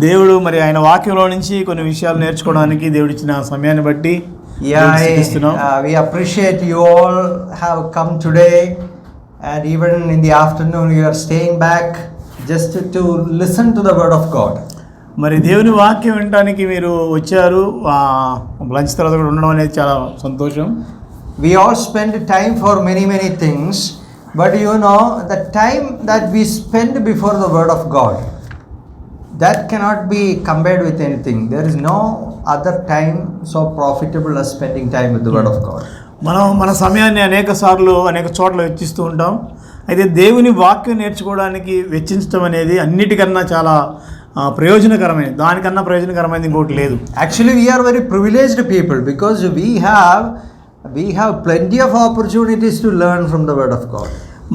దేవుడు మరి ఆయన వాక్యంలో నుంచి కొన్ని విషయాలు నేర్చుకోవడానికి దేవుడు ఇచ్చిన సమయాన్ని బట్టి we appreciate you all have come today, and even in the afternoon you are staying back just to listen to the word of God. మరి దేవుని వాక్యం వినడానికి మీరు వచ్చారు, లంచ్ తర్వాత కూడా ఉండడం అనేది చాలా సంతోషం. We all spend time for many things, but you know the time that we spend before the word of God, that cannot be compared with anything. There is no other time so profitable as spending time with the word of God. మన సమయాన్ని అనేక సార్లు అనేక చోట్ల వెచ్చిస్తూ ఉంటాం. అయితే దేవుని వాక్యం నేర్చుకోవడానికి వెచ్చించడం అనేది అన్నిటికన్నా చాలా ప్రయోజనకరమైనది. దానికన్నా ప్రయోజనకరమైనది ఇంకోటి లేదు. Actually we are very privileged people because we have plenty of opportunities to learn from the word of God.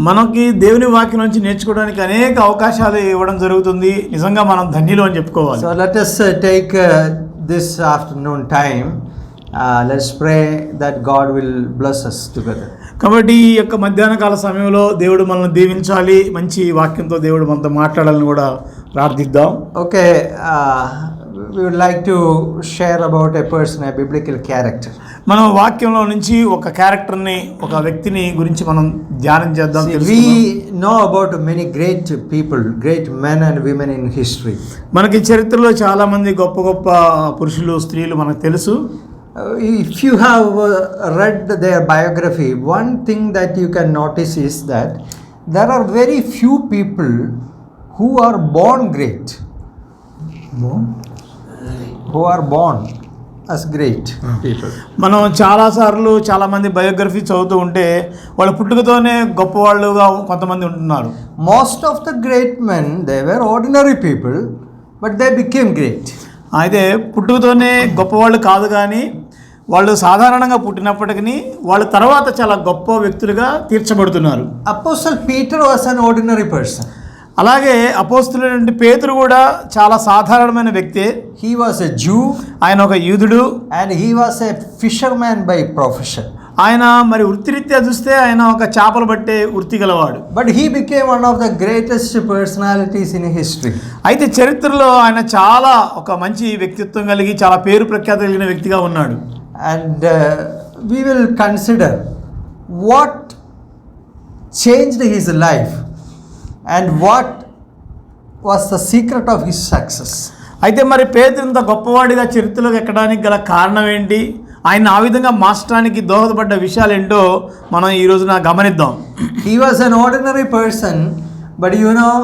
మనకి దేవుని వాక్యం నుంచి నేర్చుకోవడానికి అనేక అవకాశాలు ఇవ్వడం జరుగుతుంది. నిజంగా మనం ధన్యులు అని చెప్పుకోవాలి. So let us take this afternoon time, let's pray that God will bless us together. కాబట్టి ఈ యొక్క మధ్యాహ్న కాల సమయంలో దేవుడు మనల్ని దీవించాలి, మంచి వాక్యంతో దేవుడు మనతో మాట్లాడాలని కూడా ప్రార్థిద్దాం. Okay, we would like to share about a person, a biblical character. మనం వాక్యంలో నుంచి ఒక క్యారెక్టర్ని, ఒక వ్యక్తిని గురించి మనం ధ్యానం చేద్దాం. We know about many great people, great men and women in history. మనకి చరిత్రలో చాలా మంది గొప్ప గొప్ప పురుషులు, స్త్రీలు మనకు తెలుసు. If you have read their biography, one thing that you can notice is that there are very few people who are born great, who are born as great people. మనం చాలాసార్లు చాలామంది బయోగ్రఫీ చదువుతూ ఉంటే వాళ్ళ పుట్టుకతోనే గొప్పవాళ్ళుగా కొంతమంది ఉంటున్నారు. Most of the great men, they were ordinary people, but they became great. అయితే పుట్టుకతోనే గొప్పవాళ్ళు కాదు, కానీ వాళ్ళు సాధారణంగా పుట్టినప్పటికీ వాళ్ళు తర్వాత చాలా గొప్ప వ్యక్తులుగా తీర్చబడుతున్నారు. Apostle Peter was an ordinary person. అలాగే అపోస్తలుడైన పేతురు కూడా చాలా సాధారణమైన వ్యక్తే. He was a Jew, ఆయన ఒక యూదుడు, and he was a fisherman by profession. ఆయన మరి వృత్తిరీత్యా చూస్తే ఆయన ఒక చేపలు పట్టే వృత్తి గలవాడు. But he became one of the greatest personalities in history. అయితే చరిత్రలో ఆయన చాలా ఒక మంచి వ్యక్తిత్వం కలిగి చాలా పేరు ప్రఖ్యాతి కలిగిన వ్యక్తిగా ఉన్నాడు. And we will consider what changed his life and what was the secret of his success. అయితే మరి పేతురు ఇంత గొప్పవాడిగా చరిత్రలోకి ఎక్కడానికి గల కారణం ఏంటి, ఆయన ఆ విధంగా మార్చడానికి దోహదపడ్డ విషయాలు ఏంటో మనం ఈ రోజున గమనిద్దాం. He was an ordinary person, but you know,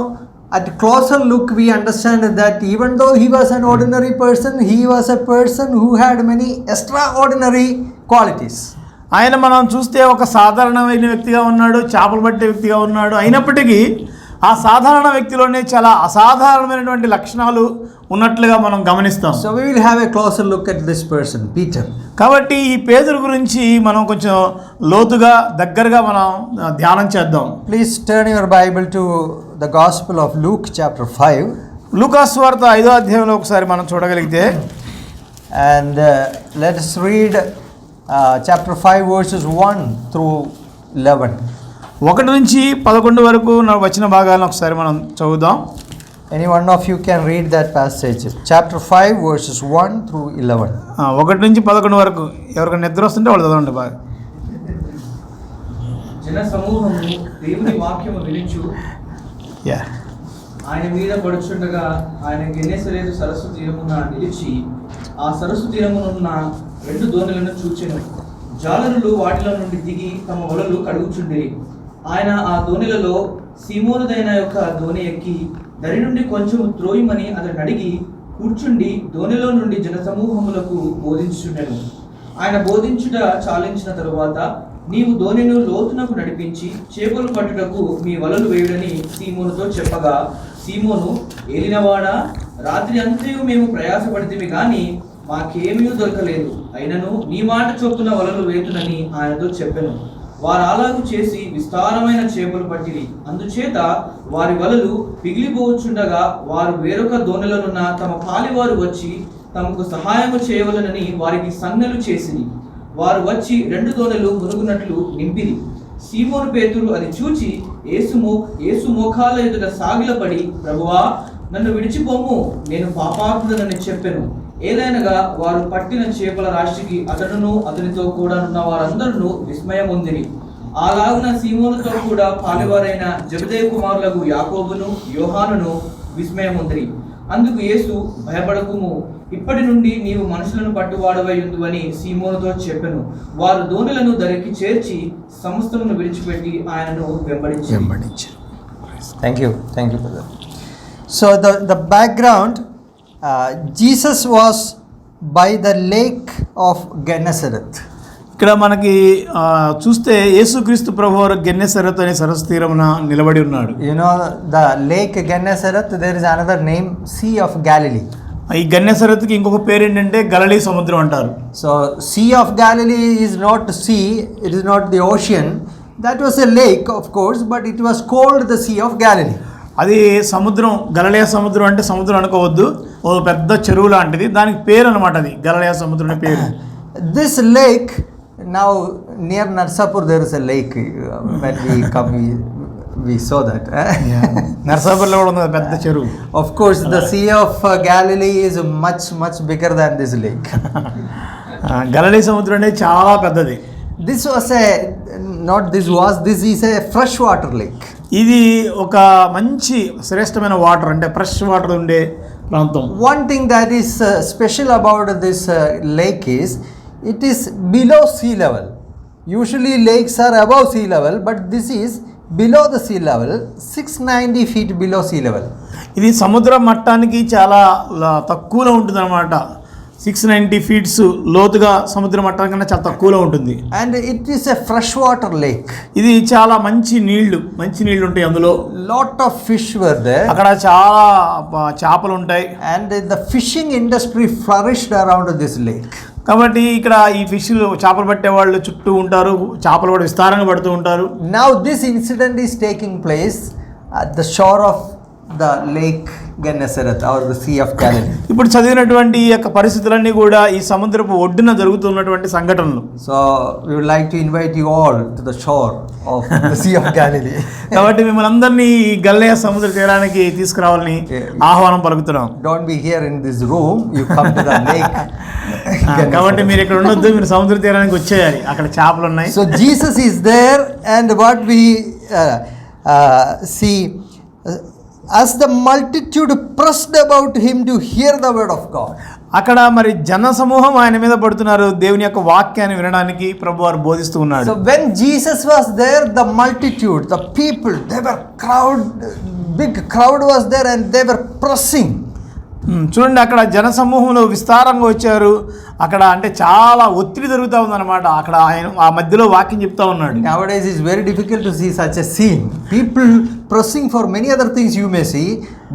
at closer look we understand that even though he was an ordinary person, he was a person who had many extraordinary qualities. ఆయన మనం చూస్తే ఒక సాధారణమైన వ్యక్తిగా ఉన్నాడు, చేపలు పట్టే వ్యక్తిగా ఉన్నాడు. అయినప్పటికీ ఆ సాధారణ వ్యక్తిలోనే చాలా అసాధారణమైనటువంటి లక్షణాలు ఉన్నట్లుగా మనం గమనిస్తాం. So we will have a closer look at this person, Peter. కాబట్టి ఈ పేతురు గురించి మనం కొంచెం లోతుగా దగ్గరగా మనం ధ్యానం చేద్దాం. Please turn your Bible to the Gospel of Luke chapter 5. లూకా సువార్త 5వ అధ్యాయంలో ఒకసారి మనం చూడగలిగితే, and let us read chapter 5 verses 1 through 11. 1 నుంచి 11 వరకు వచ్చిన భాగాలను ఒకసారి మనం చదువుదాం. Any one of you can read that passage. Chapter 5 verses 1 through 11. 1 నుంచి 11 వరకు ఎవరికైనా నిద్ర వస్తుంటే వాళ్ళు చదవండి బాగా. జన సమూహము దేవుని వాక్యము వినుచు ఆయన మీద పడుచుండగా ఆయన గెన్నేసరేతు సరస్సు తీరమున నిలిచి ఆ సరస్సు తీరమునున్న 2 దోణులను చూచెను. జాలరులు వాటిలో నుండి దిగి తమ వలలు కడుగుచుండిరి. ఆయన ఆ దోణిలలో సీమోనుదైన యొక్క దోణి ఎక్కి దరి నుండి కొంచెం త్రోయమని అతను అడిగి కూర్చుండి దోణిలో నుండి జనసమూహములకు బోధించుండెను. ఆయన బోధించుట చాలించిన తరువాత, నీవు దోణిను లోతునకు నడిపించి చేపలు పట్టుటకు మీ వలలు వేయుడని సీమోనుతో చెప్పగా, సీమోను, ఏలినవాడా, రాత్రి అంతయు మేము ప్రయాసపడితిమి గాని మాకేమీ దొరకలేదు. అయినను నీ మాట చొప్పున వలలు వేతునని ఆయనతో చెప్పెను. వారు అలాగు చేసి విస్తారమైన చేపలు పట్టిరి. అందుచేత వారి వలలు పిగిలిపోవచ్చుండగా వారు వేరొక దోణిలోనున్న తమ పాలివారు వచ్చి తమకు సహాయము చేయవలనని వారికి సంజ్ఞలు చేసిరి. వారు వచ్చి 2 దోణులు మునుగునట్లు నింపిరి. సీమోను పేతురు అది చూచి యేసు మోకాళ్ళ ఎదుట సాగిలపడి, ప్రభువా, నన్ను విడిచిపోము, నేను పాపాత్ముడనని చెప్పెను. ఏలైనగా వారు పట్టిన చేపల రాశికి అతడును అతనితో కూడా ఉన్న వారందరూ విస్మయం ఉందిరి. అలాగున సీమోనుతో కూడా పాలువారైన జెబెదయి కుమారులకు యాకోబును యోహానును విస్మయం ఉందిరి. అందుకు యేసు, భయపడకుము, ఇప్పటి నుండి నీవు మనుషులను పట్టువాడవై ఉందువని సీమోనుతో చెప్పెను. వారు దోణులను దరికి చేర్చి సమస్తమును విడిచిపెట్టి ఆయనను వెంబడించారు. Thank you, brother. So the background, Jesus was by the lake of Gennesaret. ఇక్కడ మనకి చూస్తే యేసుక్రీస్తు ప్రభువారు గెన్నెసరెత్ అనే సరస్సు తీరమున నిలబడి ఉన్నాడు. You know the lake Gennesaret, there is another name, Sea of Galilee. ఈ గెన్నెసరెత్కి ఇంకొక పేరు ఏంటంటే గలిలీ సముద్రం అంటారు. So Sea of Galilee is not sea, it is not the ocean. That was a lake, of course, but it was called the Sea of Galilee. అది సముద్రం, గలిలయ సముద్రం అంటే సముద్రం అనుకోవద్దు, ఓ పెద్ద చెరువు లాంటిది, దానికి పేరు అనమాట, అది గలిలయ సముద్రం అనే పేరు. This lake, now near Narsapur there is a lake. When we come, we saw that. నర్సాపూర్లో కూడా ఉంది పెద్ద చెరువు. Of course, the Sea of Galilee is much bigger than this lake. గలిలయ సముద్రం అనేది చాలా పెద్దది. This is a freshwater lake. ఇది ఒక మంచి శ్రేష్టమైన వాటర్, అంటే ఫ్రెష్ వాటర్ ఉండే ప్రాంతం. One thing that is special about this lake is it is below sea level. Usually lakes are above sea level, but this is below the sea level, 690 feet below sea level. ఇది సముద్ర మట్టానికి చాలా తక్కువలో ఉంటుంది అనమాట. 690 feet లోతుగా సముద్ర మట్టానికన్నా చాలా తక్కువలో ఉంటుంది. And it is a freshwater lake. ఇది చాలా మంచి నీళ్లు ఉంటాయి అందులో. Lot of fish were there. అక్కడ చాలా చేపలు ఉంటాయి. And the fishing industry flourished around this lake. కాబట్టి ఇక్కడ ఈ ఫిష్లు, చేపలు పట్టే వాళ్ళు చుట్టూ ఉంటారు, చేపలు కూడా విస్తారంగా పడుతూ ఉంటారు. Now this incident is taking place at the shore of the lake Gennesaret or the Sea of Galilee. ఇప్పుడు చదివినటువంటి ఈ యొక్క పరిస్థితులన్నీ కూడా ఈ సముద్రపు ఒడ్డున జరుగుతున్నటువంటి సంఘటనలు. So we would like to invite you all to the shore of the Sea of Galilee. కాబట్టి మిమ్మల్ని అందరినీ ఈ గలిలయ సముద్ర తీరానికి తీసుకురావాలని ఆహ్వానం పలుకుతున్నాం. Don't be here in this room, you come to the lake. కాబట్టి మీరు ఇక్కడ ఉండొద్దు, మీరు సముద్ర తీరానికి వచ్చేయాలి, అక్కడ చేపలు ఉన్నాయి. So Jesus is there, and what we see, as the multitude pressed about him to hear the word of God. అక్కడ మరి జన సమూహం ఆయన మీద పడుతున్నారు దేవుని యొక్క వాక్యాన్ని వినడానికి. ప్రభువారు బోధిస్తూ ఉన్నాడు. So when Jesus was there, the multitude, the people, they were big crowd was there, and they were pressing. చూడండి, అక్కడ జన సమూహంలో విస్తారంగా వచ్చారు. అక్కడ అంటే చాలా ఒత్తిడి జరుగుతూ ఉందన్నమాట. అక్కడ ఆయన ఆ మధ్యలో వాక్యం చెప్తా ఉన్నాడు. Nowadays it's very difficult to see such a scene. People pressing for many other things you may see.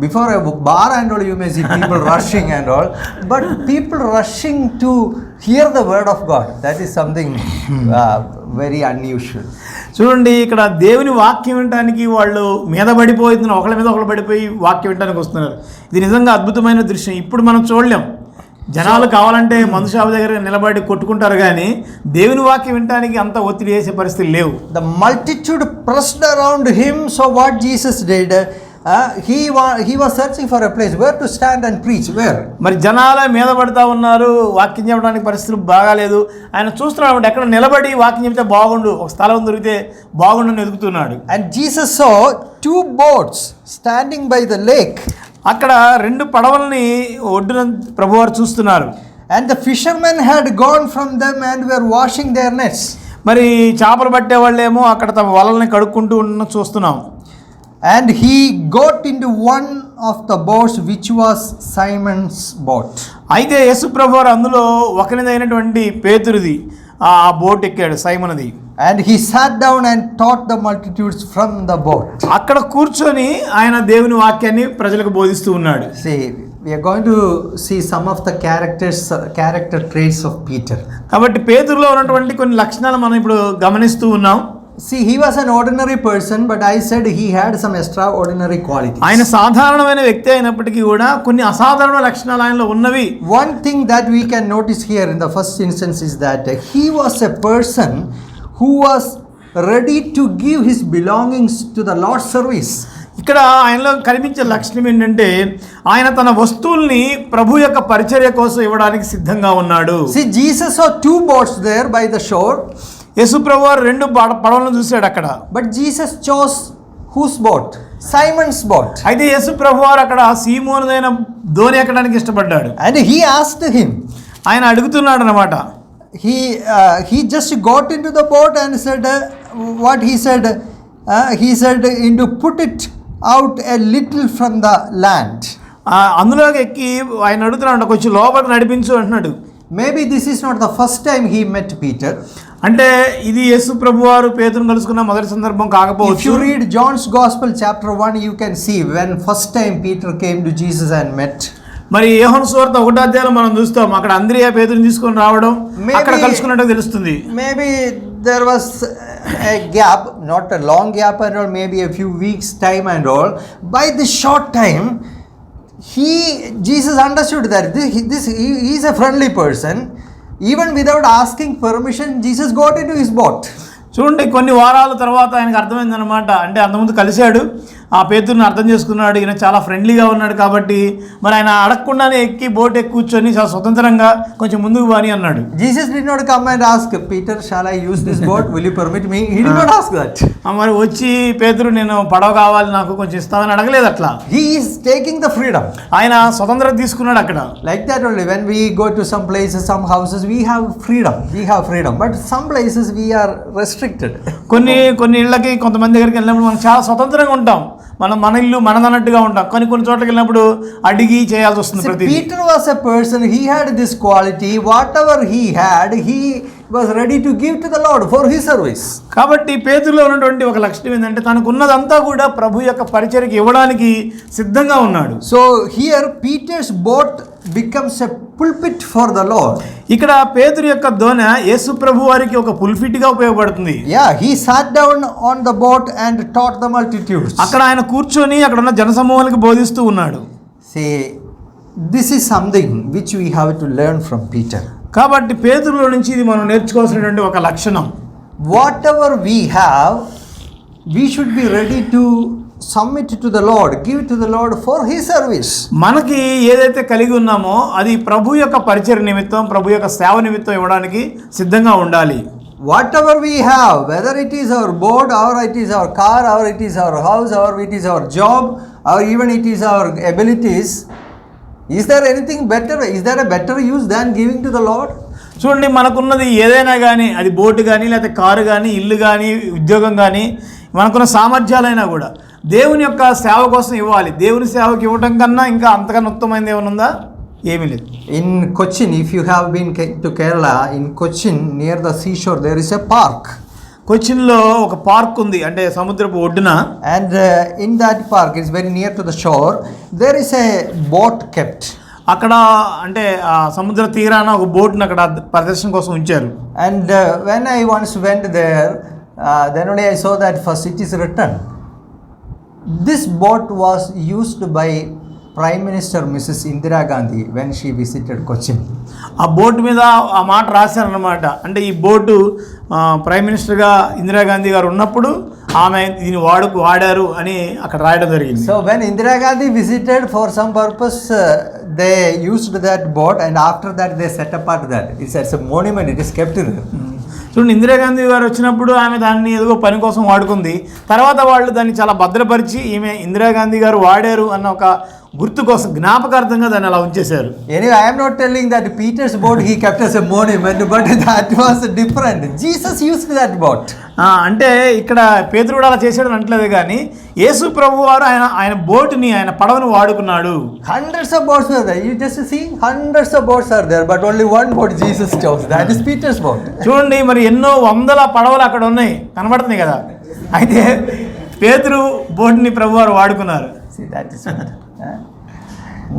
Before a bar and all you may see people rushing and all. But people rushing to hear the word of God. That is something very unusual. చూడండి, ఇక్కడ దేవుని వాక్యం వినడానికి వాళ్ళు మీద పడిపోతున్నారు, ఒకళ్ళ మీద ఒకళ్ళు పడిపోయి వాక్యం వినడానికి వస్తున్నారు. ఇది నిజంగా అద్భుతమైన దృశ్యం. ఇప్పుడు మనం చూడలేం. జనాలు కావాలంటే మందు షాపు దగ్గర నిలబడి కొట్టుకుంటారు, కానీ దేవుని వాక్యం వినడానికి అంత ఒత్తిడి చేసే పరిస్థితులు లేవు. The multitude pressed around him. So what Jesus did, he was searching for a place where to stand and preach. Where? మరి జనాల మీద పడతా ఉన్నారు, వాక్యం చెప్పడానికి పరిస్థితులు బాగాలేదు. ఆయన చూస్తున్నాడు ఎక్కడ నిలబడి వాక్యం చెప్తే బాగుండు, ఒక స్థలం దొరికితే బాగుండు అని ఎదుగుతున్నాడు. And Jesus saw 2 boats standing by the lake. అక్కడ 2 పడవల్ని ఒడ్డున ప్రభువారు చూస్తున్నారు. And the fishermen had gone from them and were washing their nets. మరి చేపలు పట్టే వాళ్ళేమో అక్కడ తమ వలల్ని కడుక్కుంటూ ఉన్న చూస్తున్నాం. And he got into one of the boats, which was Simon's boat. అయితే యేసు ప్రభువారు అందులో ఒకనిదైనటువంటి పేతురుది ఆ బోట్ ఎక్కాడు, సైమన్ది. And he sat down and taught the multitudes from the boat. అక్కడ కూర్చొని ఆయన దేవుని వాక్యాన్ని ప్రజలకు బోధిస్తూ ఉన్నాడు. See, we are going to see some of the character traits of Peter. కాబట్టి పేతురులో ఉన్నటువంటి కొన్ని లక్షణాలు మనం ఇప్పుడు గమనిస్తూ ఉన్నాం. See, he was an ordinary person, but I said he had some extraordinary qualities. ఆయన సాధారణమైన వ్యక్తి అయినప్పటికీ కూడా కొన్ని అసాధారణ లక్షణాలు ఆయనలో ఉన్నవి. One thing that we can notice here in the first instance is that he was a person who was ready to give his belongings to the Lord's service. ఇక్కడ ఆయనలో కనిపించే లక్షణం ఏంటంటే ఆయన తన వస్తువుల్ని ప్రభు యొక్క పరిచర్య కోసం ఇవ్వడానికి సిద్ధంగా ఉన్నాడు. See, Jesus saw two boats there by the shore, యేసు ప్రభు వారు 2 పడవలను చూశాడు అక్కడ. but Jesus chose whose boat? Simon's boat. అయితే యేసు ప్రభు వారు అక్కడ సీమోనుదైన ధోని ఎక్కడానికి ఇష్టపడ్డాడు. And he asked him. ఆయన అడుగుతున్నాడు అన్నమాట. He just got into the boat and said, what he said? He said, to put it out a little from the land. అందులోకి ఎక్కి ఆయన అడుగుతున్నాడు, కొంచెం లోపలికి నడిపించు అంటున్నాడు. Maybe this is not the first time he met Peter. అంటే ఇది యేసు ప్రభు వారు పేతురును కలుసుకున్న మొదటి సందర్భం If కాకపోవచ్చు. you read John's Gospel chapter 1, you can see when first time Peter came to Jesus and met. మరి యోహాను సువార్త 1వ అధ్యాయంలో మనం చూస్తాం, అక్కడ అంద్రియా పేతురుని తీసుకొని రావడం, అక్కడ కలుసుకున్నట్టు తెలుస్తుంది. Maybe there was a gap, not a long gap and all, maybe a few weeks time and all. By this short time, Jesus understood that he is a friendly person. Even without asking permission, Jesus got into his boat. చూడండి, కొన్ని వారాల తర్వాత ఆయనకు అర్థమైందనమాట. అంటే అంతకుముందు కలిశాడు, ఆ పేతురుని అర్థం చేసుకున్నాడు, ఈయన చాలా ఫ్రెండ్లీగా ఉన్నాడు కాబట్టి మరి ఆయన అడగకుండానే ఎక్కి బోట్ ఎక్కి కూర్చొని చాలా స్వతంత్రంగా కొంచెం ముందుకు బాని అన్నాడు. Jesus did not come and ask, Peter, shall I use this boat? Will you permit me? He did not ask that. మరి వచ్చి పేతురు నేను పడవ కావాలి నాకు కొంచెం ఇస్తామని అడగలేదు. అట్లా He is taking the freedom. ఆయన స్వతంత్రత తీసుకున్నాడు అక్కడ. Like that only. When we go to some places, some houses, we have freedom. But some places we are restricted. కొన్ని ఇళ్ళకి కొంతమంది దగ్గరికి వెళ్ళినప్పుడు మనం చాలా స్వతంత్రంగా ఉంటాం, మన ఇల్లు మనదన్నట్టుగా ఉంటాం. కొన్ని చోట్లకి వెళ్ళినప్పుడు అడిగి చేయాల్సి వస్తుంది. Peter was a person, he had this quality, whatever he had, he was ready to give to the Lord for his service. కాబట్టి పేతురులో ఉన్నటువంటి ఒక లక్షణం ఏంటంటే తనకున్నదంతా కూడా ప్రభు యొక్క పరిచర్యకి ఇవ్వడానికి సిద్ధంగా ఉన్నాడు. So here Peter's boat becomes a pulpit for the Lord. ఇక్కడ పేతురు యొక్క దోణ యేసు ప్రభు వారికి ఒక పుల్పిట్ గా ఉపయోగపడుతుంది. Yeah, he sat down on the boat and taught the multitudes. అక్కడ ఆయన కూర్చొని అక్కడ ఉన్న జనసమూహాలకు బోధిస్తూ ఉన్నాడు. See, this is something which we have to learn from Peter. కాబట్టి పేతురులో నుంచి ఇది మనం నేర్చుకోవాల్సినటువంటి ఒక లక్షణం. Whatever we have, we should be ready to submit to the Lord, give to the Lord for his service. మనకి ఏదైతే కలిగి ఉన్నామో అది ప్రభు యొక్క పరిచర్య నిమిత్తం, ప్రభు యొక్క సేవ నిమిత్తం ఇవ్వడానికి సిద్ధంగా ఉండాలి. Whatever we have, whether it is our boat, or it is our car, or it is our house, or it is our job, or even it is our abilities, is there anything better? Is there a better use than giving to the Lord? చూడండి, మనకున్నది ఏదైనా కానీ, అది boat కానీ, లేకపోతే car కానీ, ఇల్లు కానీ, ఉద్యోగం కానీ, మనకున్న సామర్థ్యాలైనా కూడా దేవుని యొక్క సేవ కోసం ఇవ్వాలి. దేవుని సేవకి ఇవ్వటం కన్నా ఇంకా అంతకన్నా ఉత్తమైనది ఏమైనా ఉందా? ఏమీ లేదు. In Cochin, if you have been to Kerala, in Cochin near the seashore there is a park. కొచ్చిన్లో ఒక పార్క్ ఉంది, అంటే సముద్రపు ఒడ్డున. And in that park, it's very near to the shore, there is a boat kept. అక్కడ అంటే ఆ సముద్ర తీరాన ఒక బోట్ని అక్కడ ప్రదర్శన కోసం ఉంచారు. And when I once went there, then only I saw that first it is written, this boat was used by Prime Minister Mrs. Indira Gandhi when she visited Cochin. ఆ బోట్ మీద ఆ మాట రాశారన్నమాట. అంటే ఈ బోటు ప్రైమ్ మినిస్టర్గా ఇందిరాగాంధీ గారు ఉన్నప్పుడు ఆమె దీన్ని వాడారు అని అక్కడ రాయడం జరిగింది. So when Indira Gandhi visited for some purpose, they used that boat, and after that they set apart that. It's a monument, it is kept there. చూడండి, ఇందిరాగాంధీ గారు వచ్చినప్పుడు ఆమె దాన్ని ఏదో పని కోసం వాడుకుంది. తర్వాత వాళ్ళు దాన్ని చాలా భద్రపరిచి ఈమె ఇందిరాగాంధీ గారు వాడారు అన్న ఒక గుర్తు కోసం జ్ఞాపకార్థంగా దాన్ని అలా ఉంచేశారు. Anyway, I am not telling that Peter's boat he kept as a monument, but that was different. Jesus used that boat. అంటే ఇక్కడ పేతురు కూడా అలా చేశాడు అంటలేదు, కానీ యేసు ప్రభు వారు ఆయన బోటుని, ఆయన పడవను వాడుకున్నాడు. Hundreds of boats are there. You just see, hundreds of boats are there, but only one boat Jesus chose. That is Peter's boat. చూడండి, మరి ఎన్నో వందల పడవలు అక్కడ ఉన్నాయి, కనబడుతున్నాయి కదా. అయితే పేతురు బోటుని ప్రభు వారు వాడుకున్నారు. See, that is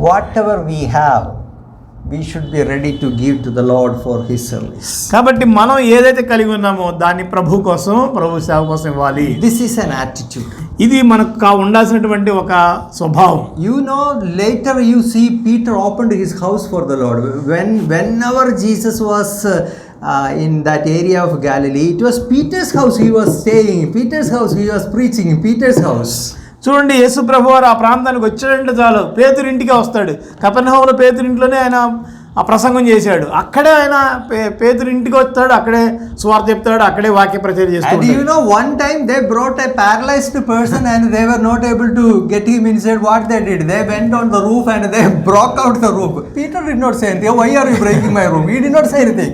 whatever we have, we should be ready to give to the Lord for his service. కాబట్టి మనం ఏదైతే కలిగి ఉన్నామో దాన్ని ప్రభు కోసం, ప్రభు సేవ కోసం ఇవ్వాలి. This is an attitude. ఇది మనకు ఉండాల్సినటువంటి ఒక స్వభావం. You know, later you see Peter opened his house for the Lord. Whenever Jesus was in that area of Galilee, it was Peter's house he was staying, Peter's house he was preaching, Peter's house. చూడండి, యేసు ప్రభు వారు ఆ ప్రాంతానికి వచ్చాడంటే చాలు పేతురు ఇంటికే వస్తాడు. కపెర్నహూములో పేతురు ఇంట్లోనే ఆయన ఆ ప్రసంగం చేశాడు. అక్కడే ఆయన పేతురు ఇంటికి వస్తాడు, అక్కడే సువార్త చెప్తాడు, అక్కడే వాక్య ప్రచారం And చేస్తాడు. you know, one time they brought a paralyzed person and they were not able to get him inside. What they did? They went on the roof and they broke out the roof. Peter did not say anything. Why are you breaking my roof? He did not say anything.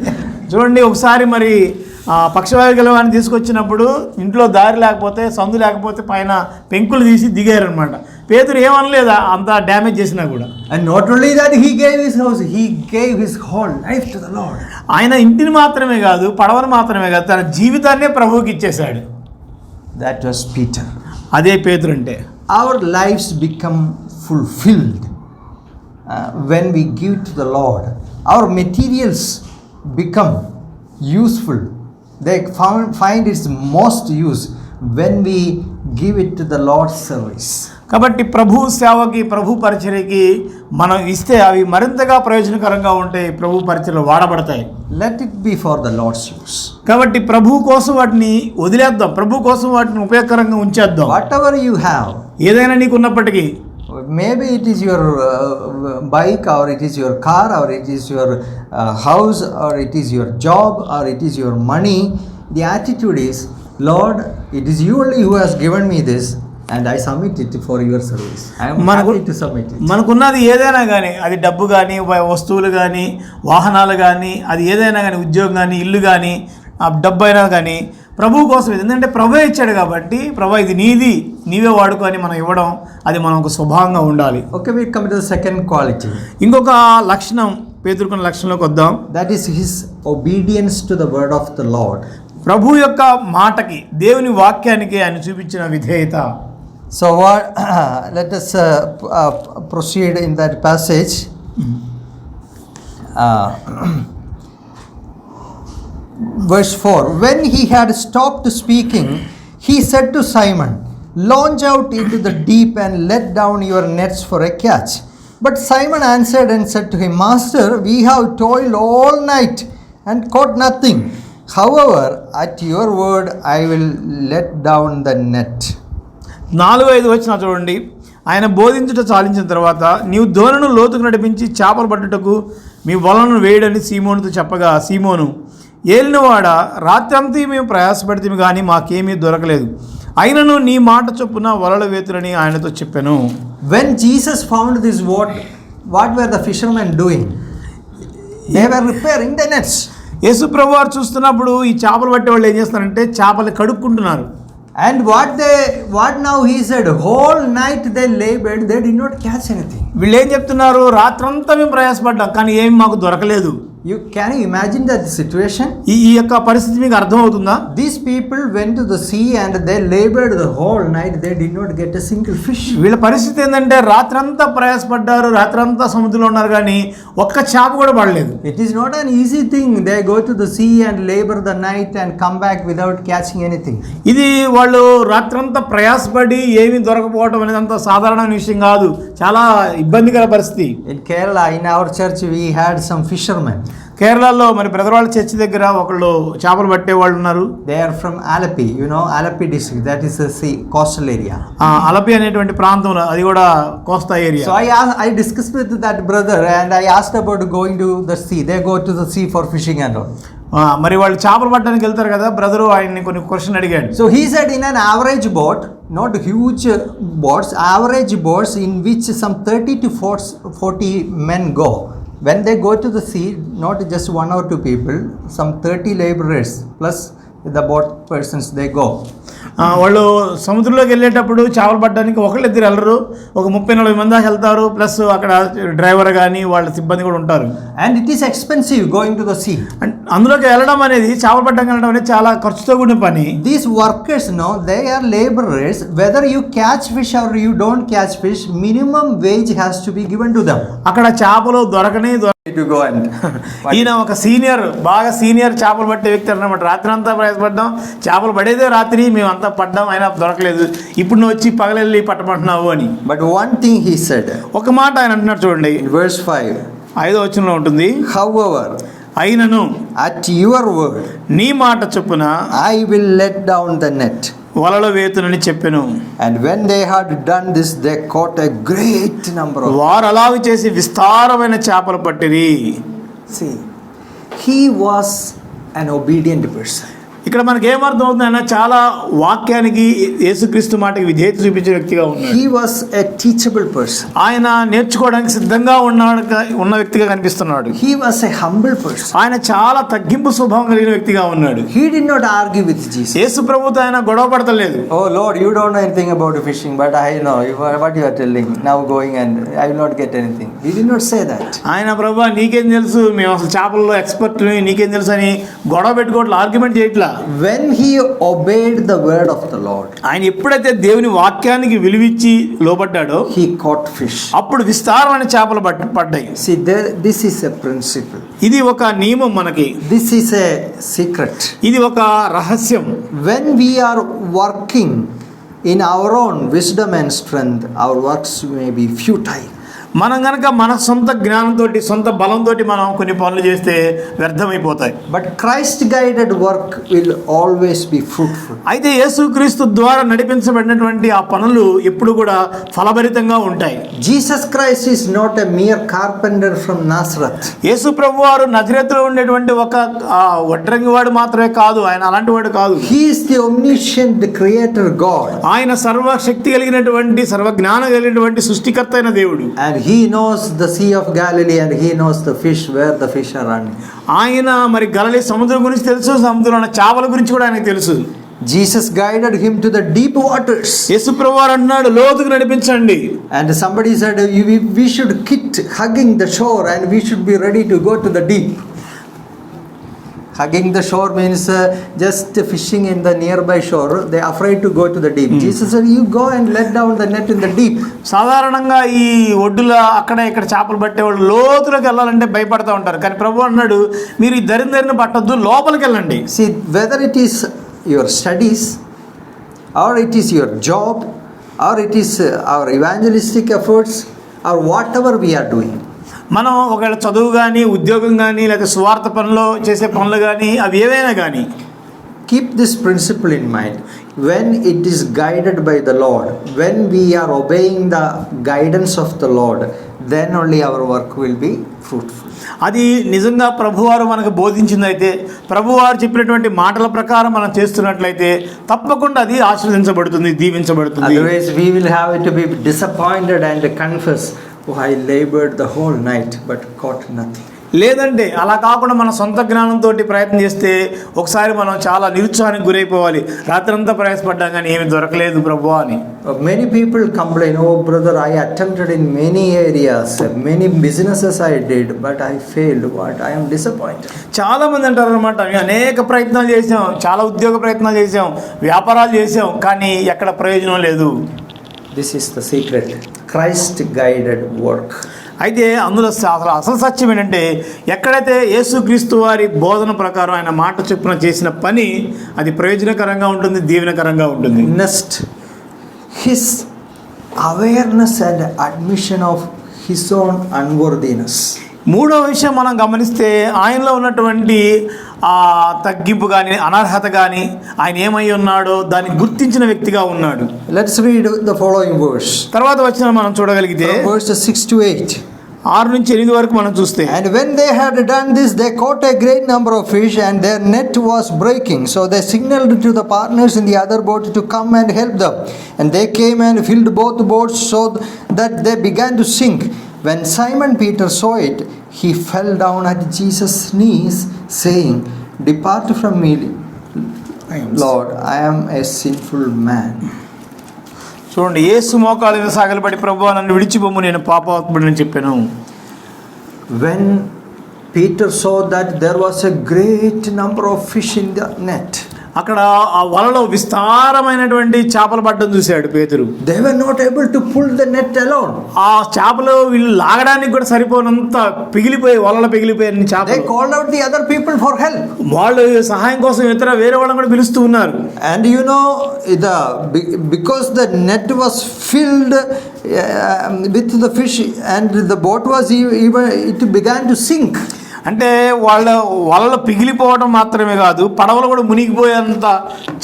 చూడండి, ఒకసారి మరి పక్షవాయు గలవాన్ని తీసుకొచ్చినప్పుడు ఇంట్లో దారి లేకపోతే, సందు లేకపోతే పైన పెంకులు తీసి దిగారనమాట. పేతురు ఏమనలేదా అంత డ్యామేజ్ చేసినా కూడా. And not only that, he gave his house, he gave his whole life to the Lord. ఆయన ఇంటిని మాత్రమే కాదు, పడవను మాత్రమే కాదు, తన జీవితాన్నే ప్రభువుకి ఇచ్చేశాడు. That was Peter. అదే పేతురు అంటే. Our lives become fulfilled when we give to the Lord. Our materials become useful. They find its most use when we give it to the Lord's service. కాబట్టి ప్రభు సేవకి, ప్రభు పరిచర్యకి మనం ఇస్తే అవి మరింతగా ప్రయోజనకరంగా ఉంటాయి, ప్రభు పరిచర్యలు వాడబడతాయి. Let it be for the Lord's use. కాబట్టి ప్రభు కోసం వాటిని వదిలేద్దాం, ప్రభు కోసం వాటిని ఉపయోగకరంగా ఉంచేద్దాం. Whatever you have, ఏదైనా నీకు ఉన్నప్పటికీ, maybe it is your bike, or it is your car, or it is your house, or it is your job, or it is your money. The attitude is, Lord, it is you only who has given me this, and I submit it for your service. I am happy to submit it. మనకున్నది ఏదైనా కానీ, అది డబ్బు కానీ, వస్తువులు కానీ, వాహనాలు కానీ, అది ఏదైనా కానీ, ఉద్యోగం కానీ, ఇల్లు కానీ, ఆ డబ్బు అయినా కానీ ప్రభు కోసం. ఎందుకంటే ప్రభువే ఇచ్చాడు కాబట్టి, ప్రభు ఇది నీది, నీవే వాడుకొని మనం ఇవ్వడం, అది మనం ఒక స్వభావంగా ఉండాలి. Okay, we come to the second quality. ఇంకొక లక్షణం, పేతురుకున్న లక్షణంలోకి వద్దాం. That is his obedience to the word of the Lord. ప్రభు యొక్క మాటకి, దేవుని వాక్యానికి ఆయన చూపించిన విధేయత. So what? Let us proceed in that passage. Verse 4. When he had stopped speaking, he said to Simon, "Launch out into the deep and let down your nets for a catch." But Simon answered and said to him, "Master, we have toiled all night and caught nothing. However, at your word I will let down the net." 4-5 వచ్చిన చూడండి. ఆయన బోధించుట చాలించిన తర్వాత, నీవు దోణను లోతుకు నడిపించి చేపలు పట్టుటకు మీ వలను వేయడని సీమోనుతో చెప్పగా, సీమోను, ఏలినవాడ, రాత్రంతా మేము ప్రయాసపడితే కానీ మాకేమీ దొరకలేదు, అయినను నీ మాట చొప్పున వలలు వేతులని ఆయనతో చెప్పాను. When Jesus found this word, what were the fishermen doing? They were repairing the nets. యేసు ప్రభు వారు చూస్తున్నప్పుడు ఈ చేపలు పట్టే వాళ్ళు ఏం చేస్తారంటే చేపలు కడుక్కుంటున్నారు. And what now he said, whole night they labored, they did not catch anything. వీళ్ళు ఏం చెప్తున్నారు? రాత్రంతా మేము ప్రయాసపడ్డాం కానీ ఏమి మాకు దొరకలేదు. Can you imagine that situation? ఈ యొక్క పరిస్థితి మీకు అర్థమవుతుందా? These people went to the sea and they labored the whole night, they did not get a single fish. వీళ్ళ పరిస్థితి ఏంటంటే రాత్రంతా ప్రయాసపడ్డారు, రాత్రంతా సముద్రంలో ఉన్నారు కానీ ఒక్క చేప కూడా పడలేదు. It is not an easy thing. They go to the sea and labor the night and come back without catching anything. ఇది వాళ్ళు రాత్రంతా ప్రయాసపడి ఏమీ దొరకపోవడం అనేది అంత సాధారణమైన విషయం కాదు, చాలా ఇబ్బందికర పరిస్థితి. In Kerala, in our church, we had some fishermen. కేరళలో మరి బ్రదర్ వాళ్ళ చర్చి దగ్గర ఒకళ్ళు చేపలు పట్టే వాళ్ళు ఉన్నారు. They are from Alapi, Alapi district, that is a sea, coastal area. Alleppey అనేటువంటి ప్రాంతంలో, అది కూడా కోస్తా area. So I discussed with that brother and I asked about going to the sea. They go to the sea for fishing and all. మరి వాళ్ళు చేపలు పట్టడానికి వెళ్తారు కదా, బ్రదరు ఆయన్ని కొన్ని క్వశ్చన్ అడిగాడు. So he said, in an average boat, not huge boats, average boats in which some 30 to 40 men go. When they go to the sea, not just 1 or 2 people, some 30 laborers plus the boat persons, they go. వాళ్ళు సముద్రంలోకి వెళ్ళేటప్పుడు చేపలు పట్టడానికి ఒకళ్ళిద్దరు వెళ్ళరు, ఒక 30-40 మంది దాకా వెళ్తారు, ప్లస్ అక్కడ డ్రైవర్ కానీ వాళ్ళ సిబ్బంది కూడా ఉంటారు. And it is expensive going to the sea. అందులోకి వెళ్ళడం అనేది, చేపలు పట్టడానికి వెళ్ళడం అనేది చాలా ఖర్చుతో కూడిన పని. These workers, they are laborers. Whether you catch fish or you don't catch fish, minimum wage has to be given to them. అక్కడ చేపలు దొరకని To go and ఈయన ఒక బాగా సీనియర్ చేపలు పట్టే వ్యక్తి అన్నమాట. రాత్రి అంతా ప్రయాసపడ్డాం, చేపలు పడేదే రాత్రి, మేము అంతా పడ్డాం, అయినా దొరకలేదు, ఇప్పుడు నువ్వు వచ్చి పగలెళ్ళి పట్టమంటున్నావు అని. But one thing he said, ఒక మాట ఆయన అంటున్నాడు చూడండి, in verse 5, 5వ వచనంలో ఉంటుంది, however, అయినను at your word నీ మాట చొప్పున I will let down the net. వలలో వేతునని చెప్పెను. And when they had done this, they caught a great number of. వారు అలాగ చేసి విస్తారమైన చేపలు పట్టిరి. See, he was an obedient person. ఇక్కడ మనకి ఏమర్థం అవుతుంది, ఆయన చాలా వాక్యానికి యేసుక్రీస్తు మాటకి విధేయత చూపించే వ్యక్తిగా ఉన్నాడు. He was a teachable person. ఆయన నేర్చుకోవడానికి సిద్ధంగా ఉన్న వ్యక్తిగా కనిపిస్తున్నాడు. He was a humble person. ఆయన చాలా తగ్గింపు స్వభావం కలిగిన వ్యక్తిగా ఉన్నాడు. He did not argue with Jesus. యేసు ప్రభుతో ఆయన గొడవ పడతలేదు. Oh Lord, you don't know anything about fishing, but I know what you are telling. Now going and I will not get anything. He did not say that. ఆయన ప్రభువా నీకేం తెలుసు, మేము అసలు చేపల్లో ఎక్స్పర్ట్, నీకేం తెలుసు అని గొడవ పెట్టుకోవట్లే, ఆర్గ్యుమెంట్ చేయట్లా. When he obeyed the word of the Lord, ఆయన ఎప్పుడైతే దేవుని వాక్యానికి విలువిచ్చి లోబడ్డాడో he caught fish. అప్పుడు విస్తారమైన చేపలు పడ్డాయి. See, this is a principle. ఇది ఒక నియమం మనకి. This is a secret. ఇది ఒక రహస్యం. When we are working in our own wisdom and strength, our works may be futile. మనం కనుక మన సొంత జ్ఞానంతో సొంత బలంతో మనం కొన్ని పనులు చేస్తే వ్యర్థమైపోతాయి. But Christ guided work will always be fruitful. అయితే యేసుక్రీస్తు ద్వారా నడిపించబడినటువంటి ఆ పనులు ఎప్పుడు కూడా ఫలభరితంగా ఉంటాయి. Jesus Christ is not a mere carpenter from Nazareth. యేసు ప్రభువారు నజరేతులో ఉండేటువంటి ఒక వడ్రంగి వాడు మాత్రమే కాదు, ఆయన అలాంటి వాడు కాదు. He is the omniscient creator God. ఆయన సర్వశక్తి కలిగినటువంటి సర్వజ్ఞానం కలిగినటువంటి సృష్టికర్త అయిన దేవుడు. And he knows the Sea of Galilee and he knows the fish, where the fish are running. ఆయన మరి గలిలే సముద్రం గురించి తెలుసు, సముద్రంలో ఉన్న చేపల గురించి కూడా ఆయనకు తెలుసు. Jesus guided him to the deep waters. యేసు ప్రభువారు అన్నాడు లోతుకు నడిపించండి. And somebody said we should quit hugging the shore and we should be ready to go to the deep. Hugging the shore means just fishing in the nearby shore. They are afraid to go to the deep. Jesus said, you go and let down the net in the deep. సాధారణంగా ఈ ఒడ్డుల అక్కడ ఇక్కడ చేపలు పట్టేవాళ్ళు లోతులోకి వెళ్ళాలంటే భయపడతా ఉంటారు. కానీ ప్రభు అన్నాడు మీరు ఈ దరిని పట్టొద్దు, లోపలికి వెళ్ళండి. See, whether it is your studies or it is your job or it is our evangelistic efforts or whatever we are doing, మనం ఒకవేళ చదువు కానీ ఉద్యోగం కానీ లేకపోతే స్వార్థ పనులు చేసే పనులు కానీ అవి ఏవైనా కానీ keep this principle in mind. When it is guided by the Lord, when we are obeying the guidance of the Lord, then only our work will be fruitful. అది నిజంగా ప్రభువారు మనకు బోధించిందైతే, ప్రభువారు చెప్పినటువంటి మాటల ప్రకారం మనం చేస్తున్నట్లయితే తప్పకుండా అది ఆశీర్వదించబడుతుంది, దీవించబడుతుంది. Otherwise we will have to be disappointed and confess, oh, I labored the whole night but caught nothing. లేదంటే అలా కాకుండా మన సొంత జ్ఞానంతో ప్రయత్నం చేస్తే ఒకసారి మనం చాలా నిరుత్సాహానికి గురైపోవాలి. రాత్రంతా ప్రయాసపడ్డా కానీ ఏమి దొరకలేదు ప్రభు అని. Many people complain, oh brother, I attempted in many areas, many businesses I did, but I failed. What? I am disappointed. చాలా మంది అంటారు అనమాట, మేము అనేక ప్రయత్నాలు చేసాం, చాలా ఉద్యోగ ప్రయత్నాలు చేసాం, వ్యాపారాలు చేసాం, కానీ ఎక్కడ ప్రయోజనం లేదు. This is the secret. Christ guided work. అయితే అందులో అసలు సత్యం ఏంటంటే ఎక్కడైతే యేసుక్రీస్తు వారి బోధన ప్రకారం ఆయన మాట చొప్పున చేసిన పని అది ప్రయోజనకరంగా ఉంటుంది, దీవెనకరంగా ఉంటుంది. Next, his awareness and admission of his own unworthiness. మూడో విషయం మనం గమనిస్తే ఆయనలో ఉన్నటువంటి ఆ తగ్గింపు కానీ అనర్హత కానీ ఆయన ఏమై ఉన్నాడో దాన్ని గుర్తించిన వ్యక్తిగా ఉన్నాడు. Let's read the following verse. తర్వాత వచ్చిన మనం చూడగలిగితే Verses 6 to 8. 6 నుంచి 8 వరకు మనం చూస్తే, And when they had done this, they caught a great number of fish, and their net was breaking. So they signaled to the partners in the other boat to come and help them. And they came and filled both boats so that they began to sink. When Simon Peter saw it, he fell down at Jesus' knees, saying, Depart from me, Lord, I am a sinful man. చూడండి, యేసు మోకాళ్ళ మీద సాగలబడి ప్రభువా నన్ను విడిచిపోము, నేను పాపాత్ముడని చెప్పాను. When Peter saw that there was a great number of fish in the net, అక్కడ ఆ వలలో విస్తారమైనటువంటి చేపలు పడ్డం చూశాడు పేతురు. they were not able to pull the net alone. ఆ చేపలు వీళ్ళు లాగడానికి కూడా సరిపోనంత పిగిలిపోయి వలలో పిగిలిపోయారు They చేపలు. called out the other people for help. వాళ్ళు సహాయం కోసం వేరే వాళ్ళని కూడా పిలుస్తూ ఉన్నారు. And you know, because the net was filled with the fish and the boat was even, it began to sink. అంటే వలలు పిగిలిపోవడం మాత్రమే కాదు, పడవలు కూడా మునిగిపోయేంత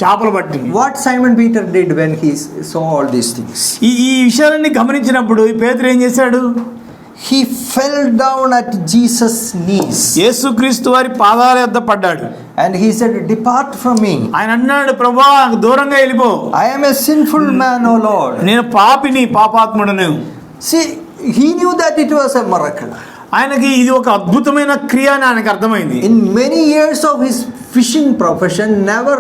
చేపలు పట్టింది. What Simon Peter did when he saw all these things? ఈ విషయాలన్నీ గమనించినప్పుడు ఈ పేతురు ఏం చేశాడు? He fell down at Jesus' knees. యేసుక్రీస్తు వారి పాదాల యొద్ద పడ్డాడు. And he said, "Depart from me. ఆయన అన్నాడు, ప్రభువా నాకు దూరంగా వెళ్ళిపో. I am a sinful man, O Lord." నేను పాపిని, పాపాత్ముడను. See, he knew that it was a miracle. ఆయనకి ఇది ఒక అద్భుతమైన క్రియ అని ఆయనకు అర్థమైంది. In many years of his fishing profession, never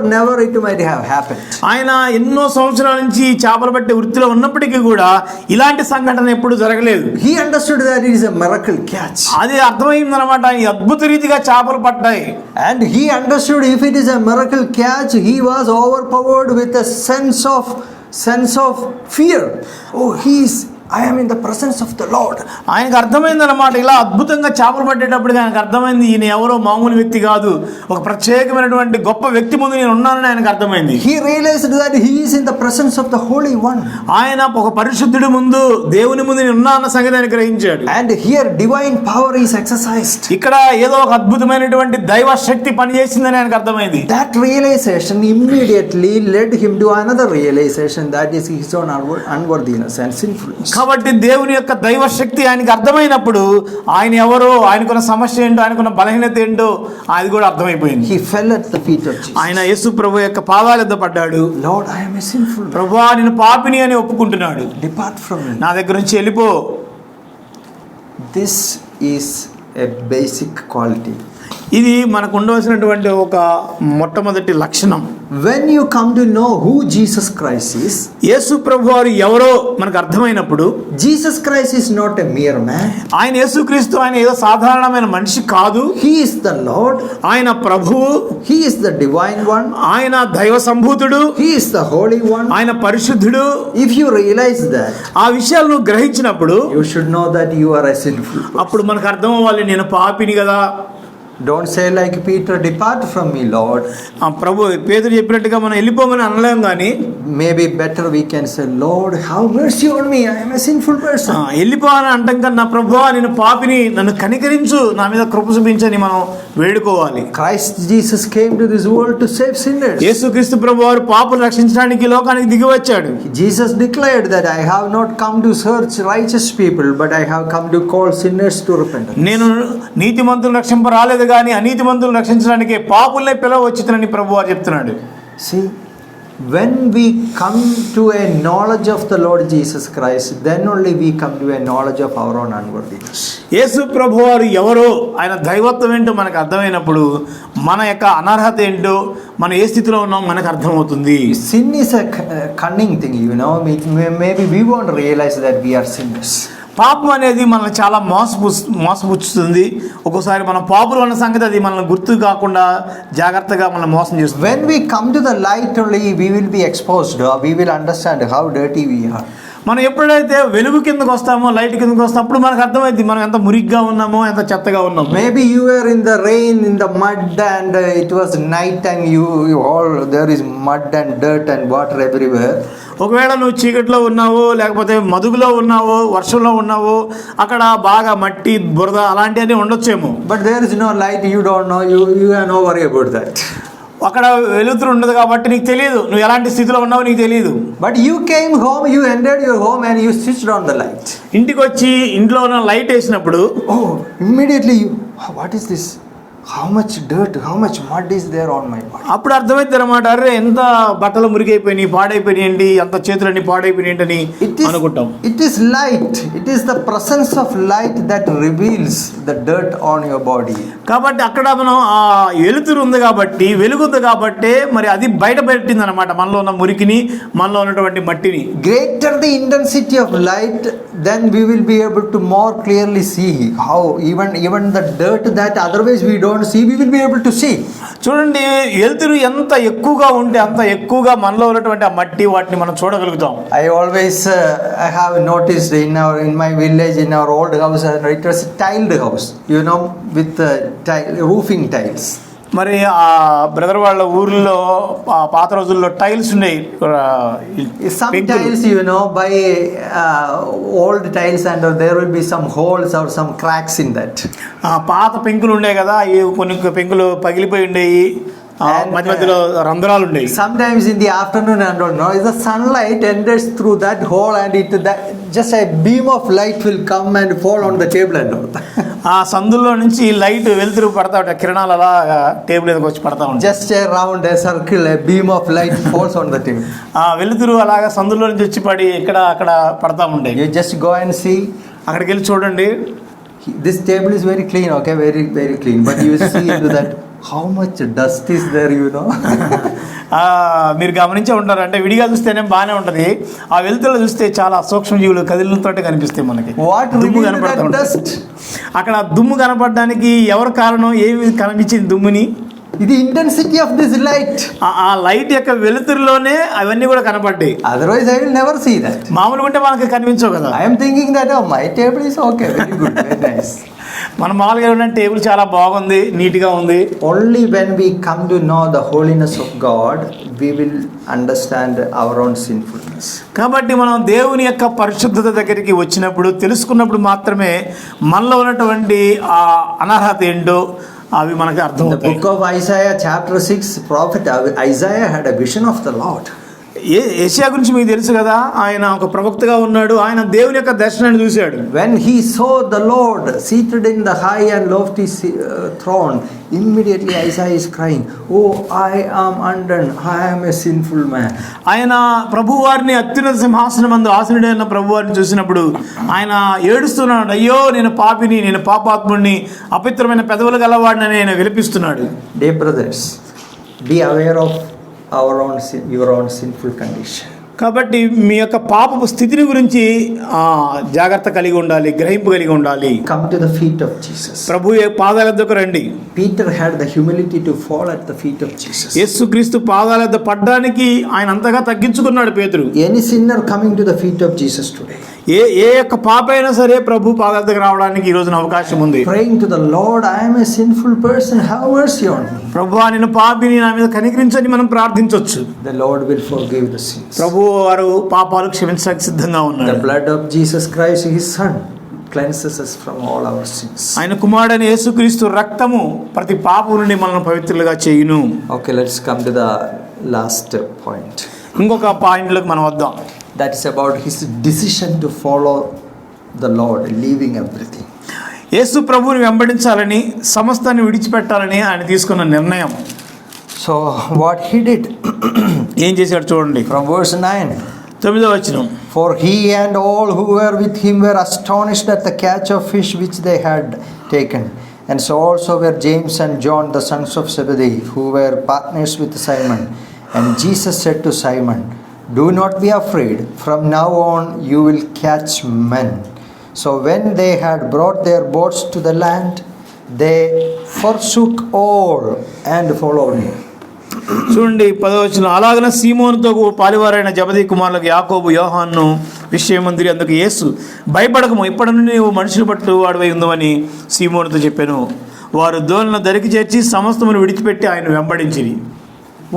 it might have happened. ఆయన ఎన్నో సంవత్సరాల నుంచి చేపలు పట్టే వృత్తిలో ఉన్నప్పటికీ కూడా ఇలాంటి సంఘటన ఎప్పుడు జరగలేదు. He understood that it is a miracle catch. అది అర్థమైందనమాట. ఈ అద్భుత రీతిగా చేపలు పట్టాయి. And he understood if it is a miracle catch, he was overpowered with a sense of fear. Oh, I am in the presence of the Lord. ఆయనకు అర్థమైందన్నమాట. ఇలా అద్భుతంగా చేపలు పట్టేటప్పుడు ఆయనకు అర్థమైంది, ఈయన ఎవరో మామూలు వ్యక్తి కాదు, ఒక ప్రత్యేకమైనటువంటి గొప్ప వ్యక్తి ముందు నేను ఉన్నానని ఆయనకు అర్థమైంది. He realized that he is in the presence of the Holy One. ఆయన ఒక పరిశుద్ధుడి ముందు, దేవుని ముందు నేను ఉన్నా అన్న సంగతి ఆయన గ్రహించాడు. And here divine power is exercised. ఇక్కడ ఏదో ఒక అద్భుతమైనటువంటి దైవ శక్తి పనిచేసిందని ఆయనకు అర్థమైంది. That realization immediately led him to another realization, that is his own unworthiness and sinfulness. కాబట్టి దేవుని యొక్క దైవ శక్తి ఆయనకు అర్థమైనప్పుడు ఆయన ఎవరో, ఆయనకున్న సమస్య ఏంటో, ఆయనకున్న బలహీనత ఏంటో అది కూడా అర్థమైపోయింది. He fell at the feet of Jesus. ఆయన యేసు ప్రభు యొక్క పాదాల యొద్ద పడ్డాడు. Lord, I am a sinful man. ప్రభువా నేను పాపిని అని ఒప్పుకుంటున్నాడు. Depart from me. నా దగ్గర నుంచి వెళ్ళిపో. This is a basic quality. ఇది మనకు ఉండవలసినటువంటి ఒక మొట్టమొదటి లక్షణం. When you come to know who Jesus Christ is, యేసు ప్రభు వారు ఎవరో మనకు అర్థమైనప్పుడు, Jesus Christ is not a mere man. ఆయన యేసుక్రీస్తు ఆయన ఏదో సాధారణమైన మనిషి కాదు. He is the Lord. ఆయన ప్రభువు. He is the divine one. ఆయన దైవ సంభూతుడు. He is the holy one. ఆయన పరిశుద్ధుడు. If you realize that, ఆ విషయాలను గ్రహించినప్పుడు you should know that you are a sinful person. అప్పుడు మనకు అర్థం అవ్వాలి, నేను పాపిని కదా. Don't say like Peter, "Depart from me, Lord." ఆ ప్రభు పేతురు చెప్పినట్టుగా మనం వెళ్ళిపోమని అనలేం, కానీ Maybe better we can say, "Lord, have mercy on me. I am a sinful person." వెళ్ళిపోవాలని అంటాం కన్నా, ప్రభువా నేను పాపిని, నన్ను కనికరించు, నా మీద కృప చూపించని మనం వేడుకోవాలి. Christ Jesus came to this world to save sinners. యేసుక్రీస్తు ప్రభు వారు పాపులు రక్షించడానికి లోకానికి దిగి వచ్చాడు. Jesus declared that I have not come to search righteous people, but I have come to call sinners to repentance. నేను నీతిమంతులను రక్షింప రాలేదు కానీ అనీతిమంతులను రక్షించడానికి పాపుల్నే పిలవచ్చునని ప్రభు వారు చెప్తున్నాడు. See, when we come to a knowledge of the Lord Jesus Christ, then only we come to a knowledge of our own unworthiness. యేసు ప్రభు వారు ఎవరో, ఆయన దైవత్వం ఏంటో మనకు అర్థమైనప్పుడు మన యొక్క అనర్హత ఏంటో, మనం ఏ స్థితిలో ఉన్నాం మనకు అర్థమవుతుంది. Sin is a cunning thing, you know. Maybe we won't realize that we are sinners. పాపం అనేది మనల్ని చాలా మోసపుచ్చుతుంది. ఒక్కోసారి మనం పాపులు అన్న సంగతి అది మనల్ని గుర్తు కాకుండా జాగ్రత్తగా మనం మోసం చేస్తుంది. When we come to the light only, we will be exposed, or we will understand how dirty we are. మనం ఎప్పుడైతే వెలుగు కిందకు వస్తామో, లైట్ కిందకు వస్తామో, అప్పుడు మనకు అర్థమైంది మనం ఎంత మురిగ్గా ఉన్నామో, ఎంత చెత్తగా ఉన్నామో. Maybe you were in the rain, in the mud, and it was night time. You all, there is mud and dirt and water everywhere. ఒకవేళ నువ్వు చీకట్లో ఉన్నావో, లేకపోతే మదుగులో ఉన్నావో, వర్షంలో ఉన్నావో, అక్కడ బాగా మట్టి, బురద అలాంటివన్నీ ఉండొచ్చేమో. But there is no light. You don't know. You have no worry about that. అక్కడ వెలుతురు ఉండదు కాబట్టి నీకు తెలియదు, నువ్వు ఎలాంటి స్థితిలో ఉన్నావో నీకు తెలియదు. But you came home, you entered your home, and you switched on the light. ఇంటికి వచ్చి ఇంట్లో ఉన్న లైట్ వేసినప్పుడు, oh, immediately you, what is this? How much dirt, how much mud is there on my body? అప్పుడు అర్థమైంది అన్నమాట. అరే ఎంత బట్టలు మురిగైపోయినాయి, పాడైపోయినాయండి, ఎంత చేతులన్నీ పాడైపోయినాయంటని అనుకుంటాం. It is light. It is the presence of light that reveals the dirt on your body. కాబట్టి అక్కడ మనం ఆ వెలుతురు ఉంది కాబట్టి, వెలుగు ఉంది కాబట్టి మరి అది బయట పెట్టింది అనమాట మనలో ఉన్న మురికిని, మనలో ఉన్నటువంటి మట్టిని. Greater the intensity of light, then we will be able to more clearly see how even the dirt that otherwise we don't see, we will be able to see. చూడండి, వెలుతురు ఎంత ఎక్కువగా ఉంటే అంత ఎక్కువగా మనలో ఉన్నటువంటి ఆ మట్టి వాటిని మనం చూడగలుగుతాం. I always I have noticed in my village, in our old house, it was a tiled house, you know, with roofing tiles. మరి ఆ బ్రదర్ వాళ్ళ ఊర్లో పాత రోజుల్లో టైల్స్ ఉన్నాయి, Some పెంకులు. tiles, by old tiles, and there will be some holes or some cracks in that. పాత పెంకులు ఉండే కదా, ఈ కొన్ని పెంకులు పగిలిపోయి ఉండేవి, మధ్య మధ్యలో రంధ్రాలు ఉండేవి. Sometimes in the afternoon and all, the sunlight enters through that hole, and just a beam of light will come and fall on the table and all. ఆ సందుల్లో నుంచి లైట్ వెలుతురు పడతా ఉంటాయి, కిరణాలు అలా టేబుల్ మీదకి వచ్చి పడతా ఉంటాయి. Just around a circle, a beam of light falls on the table. ఆ వెలుతురు అలాగా సందుల్లో నుంచి వచ్చి పడి ఇక్కడ అక్కడ పడతా ఉంటాయి. You just go and see. అక్కడికి వెళ్ళి చూడండి. This table is very clean, okay, very very clean. But you see into that, how much dust is there, మీరు గమనించే ఉంటారు, అంటే విడిగా చూస్తేనే బాగానే ఉంటుంది, ఆ వెలుతురులో చూస్తే చాలా సూక్ష్మజీవులు కదిలినతోటే కనిపిస్తాయి మనకి. దుమ్ము కనపడతా ఉంటుంది. అక్కడ దుమ్ము కనపడడానికి ఎవరు కారణం, ఏమి కనిపించింది దుమ్ముని? The intensity of this light. ఆ లైట్ యొక్క వెలుతురులోనే అవన్నీ కూడా కనపడ్డాయి. Otherwise I will never see that. మామూలుగా ఉంటే మనకి కనిపించవు కదా. I am thinking that my table is okay, very good, very nice. మన మామూలుగా ఉన్న టేబుల్ చాలా బాగుంది, నీట్గా ఉంది. Only when we come to know the holiness of God, we will understand our own sinfulness. కాబట్టి మనం దేవుని యొక్క పరిశుద్ధత దగ్గరికి వచ్చినప్పుడు, తెలుసుకున్నప్పుడు మాత్రమే మనలో ఉన్నటువంటి ఆ అనర్హత ఏంటో అవి మనకి అర్థం In the అవుతాయి. book of Isaiah chapter 6, prophet Isaiah had a vision of the Lord. యెషయా గురించి మీకు తెలుసు కదా, ఆయన ఒక ప్రవక్తగా ఉన్నాడు, ఆయన దేవుని యొక్క దర్శనాన్ని చూశాడు. When he saw the Lord seated in the high and lofty throne, immediately Isaiah is crying, "Oh, I am undone, I am a sinful man." ఆయన ప్రభువారిని అత్యున్నత సింహాసనమందు ఆసీనుడైన ప్రభువారిని చూసినప్పుడు ఆయన ఏడుస్తున్నాడు, అయ్యో నేను పాపిని, నేను పాపాత్ముడిని, అపవిత్రమైన పెదవులు గలవాడిని అని ఆయన విలపిస్తున్నాడు. Dear brothers, be aware of your own sinful condition. కాబట్టి మీ యొక్క పాపపు స్థితిని గురించి జాగ్రత్త కలిగి ఉండాలి, గ్రహింపు కలిగి ఉండాలి. Come to the feet of Jesus. ప్రభు పాదాల వద్దకు రండి. Peter had the humility to fall at the feet of Jesus. యేసుక్రీస్తు పాదాల వద్ద పడ్డానికి ఆయన అంతగా తగ్గించుకున్నాడు పేతురు. Any sinner coming to the feet of Jesus today, ఏ యొక్క పాప అయినా సరే ప్రభు పాదాల దగ్గర రావడానికి ఈ రోజున అవకాశం ఉంది. praying to the Lord, I am a sinful person, have mercy on me. ప్రభువా నేను పాపిని, నా మీద కనికరించని మనం ప్రార్థించవచ్చు. The Lord will forgive the sins. ప్రభు వారు పాపాలు క్షమించడానికి సిద్ధంగా The ఉన్నారు. blood of Jesus Christ, his son, cleanses us from all our sins. ఆయన కుమారుడైన యేసుక్రీస్తు రక్తము ప్రతి పాపం నుండి మనల్ని పవిత్రులుగా చేయును. Okay, let's come to the last point. ఇంకొక పాయింట్లోకి మనం వద్దాం. That is about his decision to follow the Lord, leaving everything. యేసు ప్రభువుని వెంబడించాలని, సమస్తాన్ని విడిచిపెట్టాలని ఆయన తీసుకున్న నిర్ణయం. So what he did, ఏం చేశాడు చూడండి. from verse 9, 9వ వచనం. for he and all who were with him were astonished at the catch of fish which they had taken. And so also were James and John, the sons of Zebedee, who were partners with Simon. And Jesus said to Simon, "Do not be afraid. From now on you will catch men." So when they had brought their boats to the land, they forsook all and followed him. చూడండి 10వ వచనం. అలాగన సీమోనుతో పాలివారైన జబదీ కుమారులకు యాకోబు, యోహాను విషయమందిరి అందుకు యేసు, భయపడకము, ఇప్పటి నుండి నువ్వు మనుషులు పట్టు వాడివై ఉందని సీమోనుతో చెప్పాను. వారు దోణిని దరికి చేర్చి సమస్తమును విడిచిపెట్టి ఆయన వెంబడించిరి.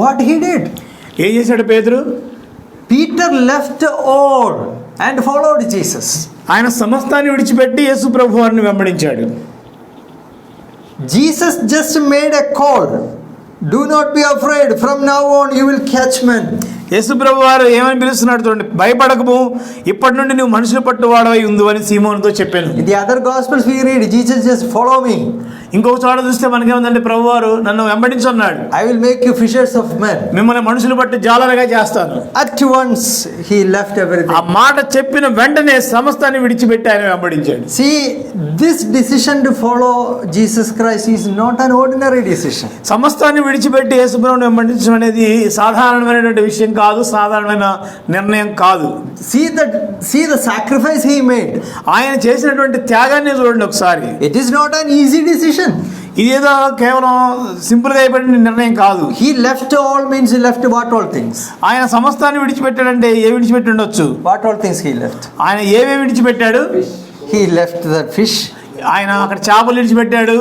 What he did? ఏం చేశాడు పేతురు? Peter left all and followed Jesus. ఆయన సమస్తాన్ని విడిచిపెట్టి యేసు ప్రభు వారిని వెంబడించాడు. Jesus just made a call. Do not be afraid. From now on you will catch men. యేసు ప్రభు వారు ఏమని పిలుస్తున్నాడు చూడండి, భయపడకము, ఇప్పటి నుండి నువ్వు మనుషులు పట్టువాడవై ఉండు అని సీమోనుతో చెప్పాను. In the other gospels we read, Jesus just follow me. ఇంకొక చోట చూస్తే మనకేముందంటే ప్రభు వారు నన్ను వెంబడించున్నాడు, I will make you fishers of men. మిమ్మల్ని మనుషులు పట్టి జాలరుగా చేస్తాను. At once he left everything. ఆ మాట చెప్పిన వెంటనే సమస్తాన్ని విడిచిపెట్టి ఆయన వెంబడించాడు. See, this decision to follow Jesus Christ is not an ordinary decision. సమస్తాన్ని విడిచిపెట్టి యేసు ప్రభువుని వెంబడించడం అనేది సాధారణమైనటువంటి విషయం కాదు, సాధారణమైన నిర్ణయం కాదు. See the sacrifice he made. ఆయన చేసినటువంటి త్యాగాన్ని చూడండి ఒకసారి. It is not an easy decision. ఇదేదో కేవలం సింపుల్గా అయిపోయిన నిర్ణయం కాదు. He left all means he left what all things? ఆయన సమస్తాన్ని విడిచిపెట్టాడంటే ఏ విడిచిపెట్టి ఉండొచ్చు? What all things he left? ఆయన ఏమేమి విడిచిపెట్టాడు? He left the fish. ఆయన అక్కడ చేపలు విడిచిపెట్టాడు.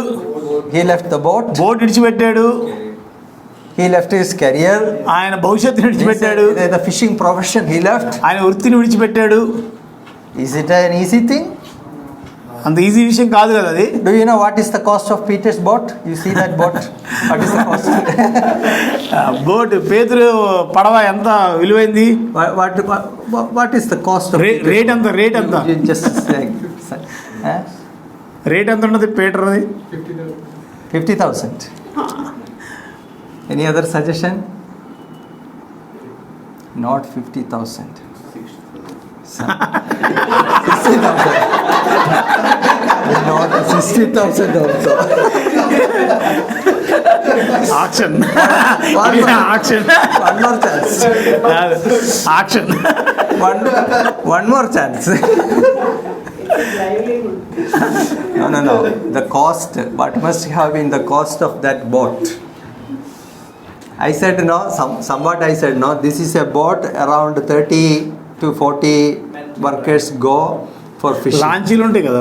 He left the boat. Boat విడిచిపెట్టాడు, He left his career. ఆయన భవిష్యత్తుని విడిచిపెట్టాడు, The fishing profession he left. ఆయన వృత్తిని విడిచిపెట్టాడు. Is it an easy thing? అంత ఈజీ విషయం కాదు కదా అది. Do you know what is the cost of Peter's boat? You see that boat? What is the cost? Boat పేతురు పడవ ఎంత విలువైంది? What is the cost of rate ఎంత? రేట్ ఎంత? You just say, huh? Rate ఎంత ఉన్నది Peter అది? 50,000. Any other suggestion? Not 50,000. 60,000. Not 60,000 also. Auction. One more. Auction. One more chance. Auction. One more chance. No. The cost. What must have been the cost of that boat? I said no. Somewhat I said no. This is a boat around 30 to 40 workers go for fishing. లాంచీలు ఉంటాయి కదా,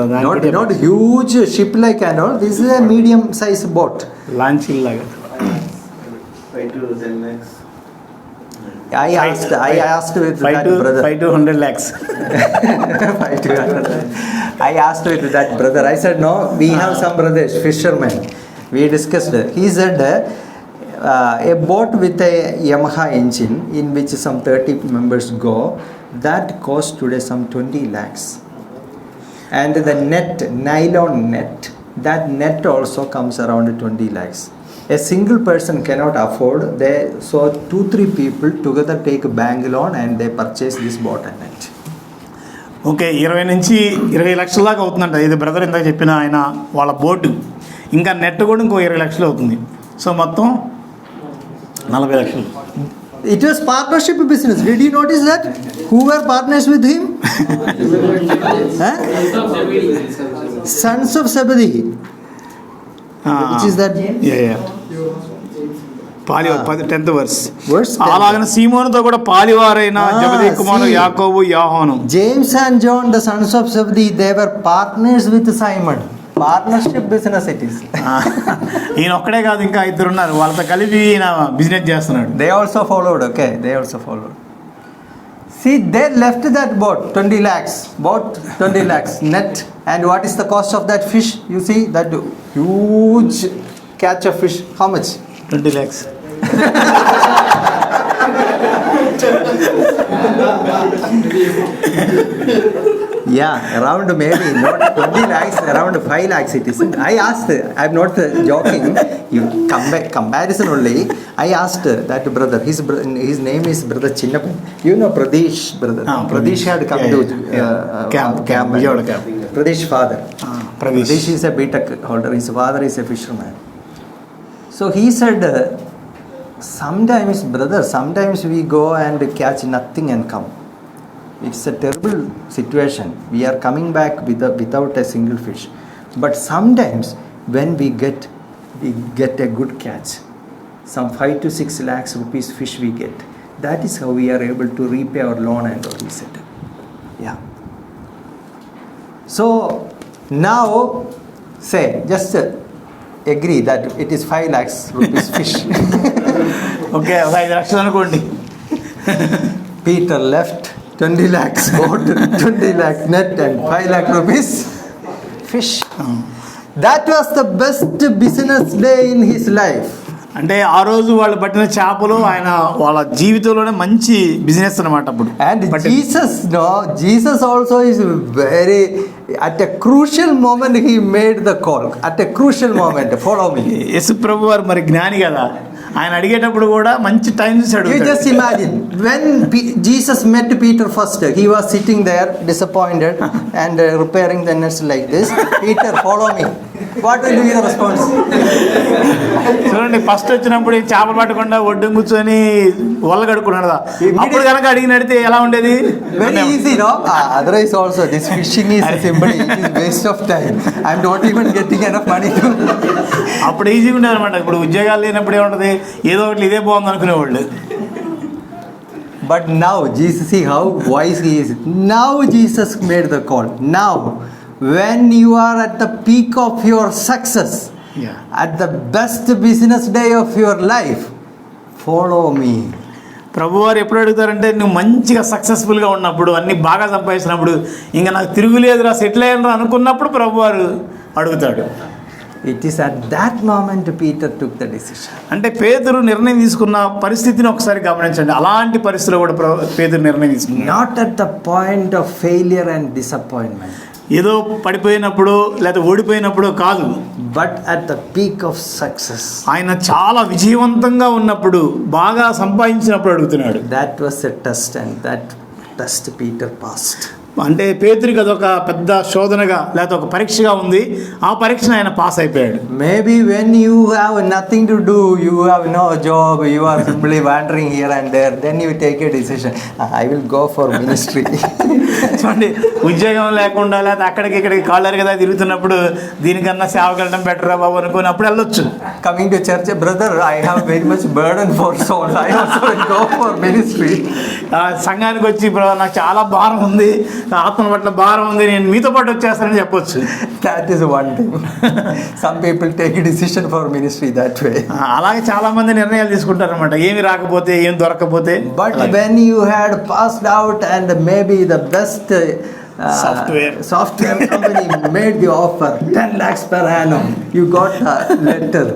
Not huge ship like and all. This is a medium size boat. లాంచీలు లాగా. 5 to 10 lakhs. I asked with that brother. 5 to 100 lakhs. 5 to 100. I asked with that brother. I said no. We have some brothers fishermen. We discussed. He said a boat with a Yamaha engine in which some 30 members go. That cost today some 20 lakhs. And the net, nylon net, that net also comes around 20 lakhs. A single person cannot afford. So 2-3 people together take a bank loan and they purchase this boat and net. Okay, 20 నుంచి 20 లక్షల దాకా అవుతుందంట. ఇది brother ఇందాక చెప్పిన ఆయన వాళ్ళ boat, ఇంకా నెట్ కూడా ఇంకో 20 లక్షలు అవుతుంది. సో మొత్తం 40 లక్షలు. It was partnership business. Did you notice that? Who were partners with him? Huh? Sons of Zebedee. Which is that? పాలివారు 10th verse. Verse 10. అలాగనే సీమోనుతో కూడా పాలివారైన జబదీ కుమారుడు యాకోబు, యోహాను. James and John, the sons of Zebedee, they were partners with Simon. Partnership business it is. ఈయన ఒక్కడే కాదు, ఇంకా 2 ఉన్నారు, వాళ్ళతో కలిపి ఈయన బిజినెస్ చేస్తున్నాడు. They also followed, okay? They also followed. See, they left that boat, 20 lakhs. Boat, 20 lakhs net. And what is the cost of that fish? You see, that huge catch of fish. How much? 20 lakhs. Yeah, around maybe not 20 lakhs, around 5 lakhs it is. I asked, I'm not joking, you comparison only. I asked that brother, his name is Brother Chinnapan. You know Pradesh, brother. Pradesh had come to camp. Pradesh father. Pradesh. Pradesh is a BTech holder, his father is a fisherman. So he said, sometimes we go and catch nothing and come. It's a terrible situation. We are coming back without a single fish. But sometimes when we get a good catch, some 5 to 6 lakhs rupees fish we get. That is how we are able to repay our loan and all, he said. Yeah. So now say, just agree that it is 5 lakhs rupees fish. Okay, 5 లక్షలు అనుకోండి. Peter left 20 lakhs boat, 20 lakh net and 5 lakh rupees fish. That was the best business day in his life. అంటే ఆ రోజు వాళ్ళు పట్టిన చేపలు ఆయన వాళ్ళ జీవితంలోనే మంచి బిజినెస్ అన్నమాట. అప్పుడు And Jesus also is very, at a crucial moment he made the call. At a crucial moment, follow me. యేసు ప్రభు వారు మరి జ్ఞాని కదా, ఆయన అడిగేటప్పుడు కూడా మంచి టైం చూసి You అడుగుతాడు. just imagine when Jesus met Peter first, he was sitting there disappointed and repairing the nets like this. Peter, follow me. What will be the response? చూడండి, ఫస్ట్ వచ్చినప్పుడు ఈ చేపలు పట్టకుండా ఒడ్డు కూర్చొని వల్ల కడుక్కున్నాడు కదా, అప్పుడు కనుక అడిగినడితే ఎలా ఉండేది? Very easy, no? Otherwise also this fishing is simply, it is waste of time. I'm not even getting enough money to. అప్పుడు ఈజీగా ఉండేది అనమాట. ఇప్పుడు ఉద్యోగాలు లేనప్పుడు ఏముంటది, ఏదో ఒకటి ఇదే బాగుంది అనుకునేవాళ్ళు. But now Jesus, see how wise he is. Now Jesus made the call. Now when you are at the peak of your success, At the best business day of your life, follow me. ప్రభువారు ఎప్పుడు అడుగుతారంటే నువ్వు మంచిగా సక్సెస్ఫుల్గా ఉన్నప్పుడు అన్ని బాగా సంపాదించినప్పుడు ఇంకా నాకు తిరుగులేదురా సెటిల్ అయ్యారా అనుకున్నప్పుడు ప్రభువారు అడుగుతాడు. It is at that moment Peter took the decision. అంటే పేతురు నిర్ణయం తీసుకున్న పరిస్థితిని ఒకసారి గమనించండి. అలాంటి పరిస్థితిలో కూడా పేతురు నిర్ణయం తీసుకున్నాడు. Not at the point of failure and disappointment, ఏదో పడిపోయినప్పుడు లేదా ఓడిపోయినప్పుడు కాదు, but at the peak of success. ఆయన చాలా విజయవంతంగా ఉన్నప్పుడు బాగా సంపాదించినప్పుడు అడుగుతున్నాడు. That was a test, and that test Peter passed. అంటే పేతురికి అదొక పెద్ద శోధనగా లేదా ఒక పరీక్షగా ఉంది. ఆ పరీక్షను ఆయన పాస్ అయిపోయాడు. Maybe when you have nothing to do, you have no job, you are simply wandering here and there, then you take a decision, I will go for ministry. చూడండి, ఉద్యోగం లేకుండా లేదా అక్కడికి ఇక్కడికి కాళ్ళరు కదా తిరుగుతున్నప్పుడు దీనికన్నా సేవకు వెళ్ళడం బెటరా బాబు అనుకుని అప్పుడు వెళ్ళొచ్చు. Coming to church, brother, I have very much burden for soul, I also will go for ministry. సంఘానికి వచ్చి నాకు చాలా భారం ఉంది, ఆత్మ పట్ల భారం ఉంది, నేను మీతో పాటు వచ్చేస్తానని చెప్పొచ్చు. That is one thing. Some people take a decision for ministry that way. అలాగే చాలా మంది నిర్ణయాలు తీసుకుంటారు అనమాట, ఏమి రాకపోతే ఏం దొరకకపోతే. But when you had passed out and maybe the best software company made the offer 10 lakhs per annum, you got a letter,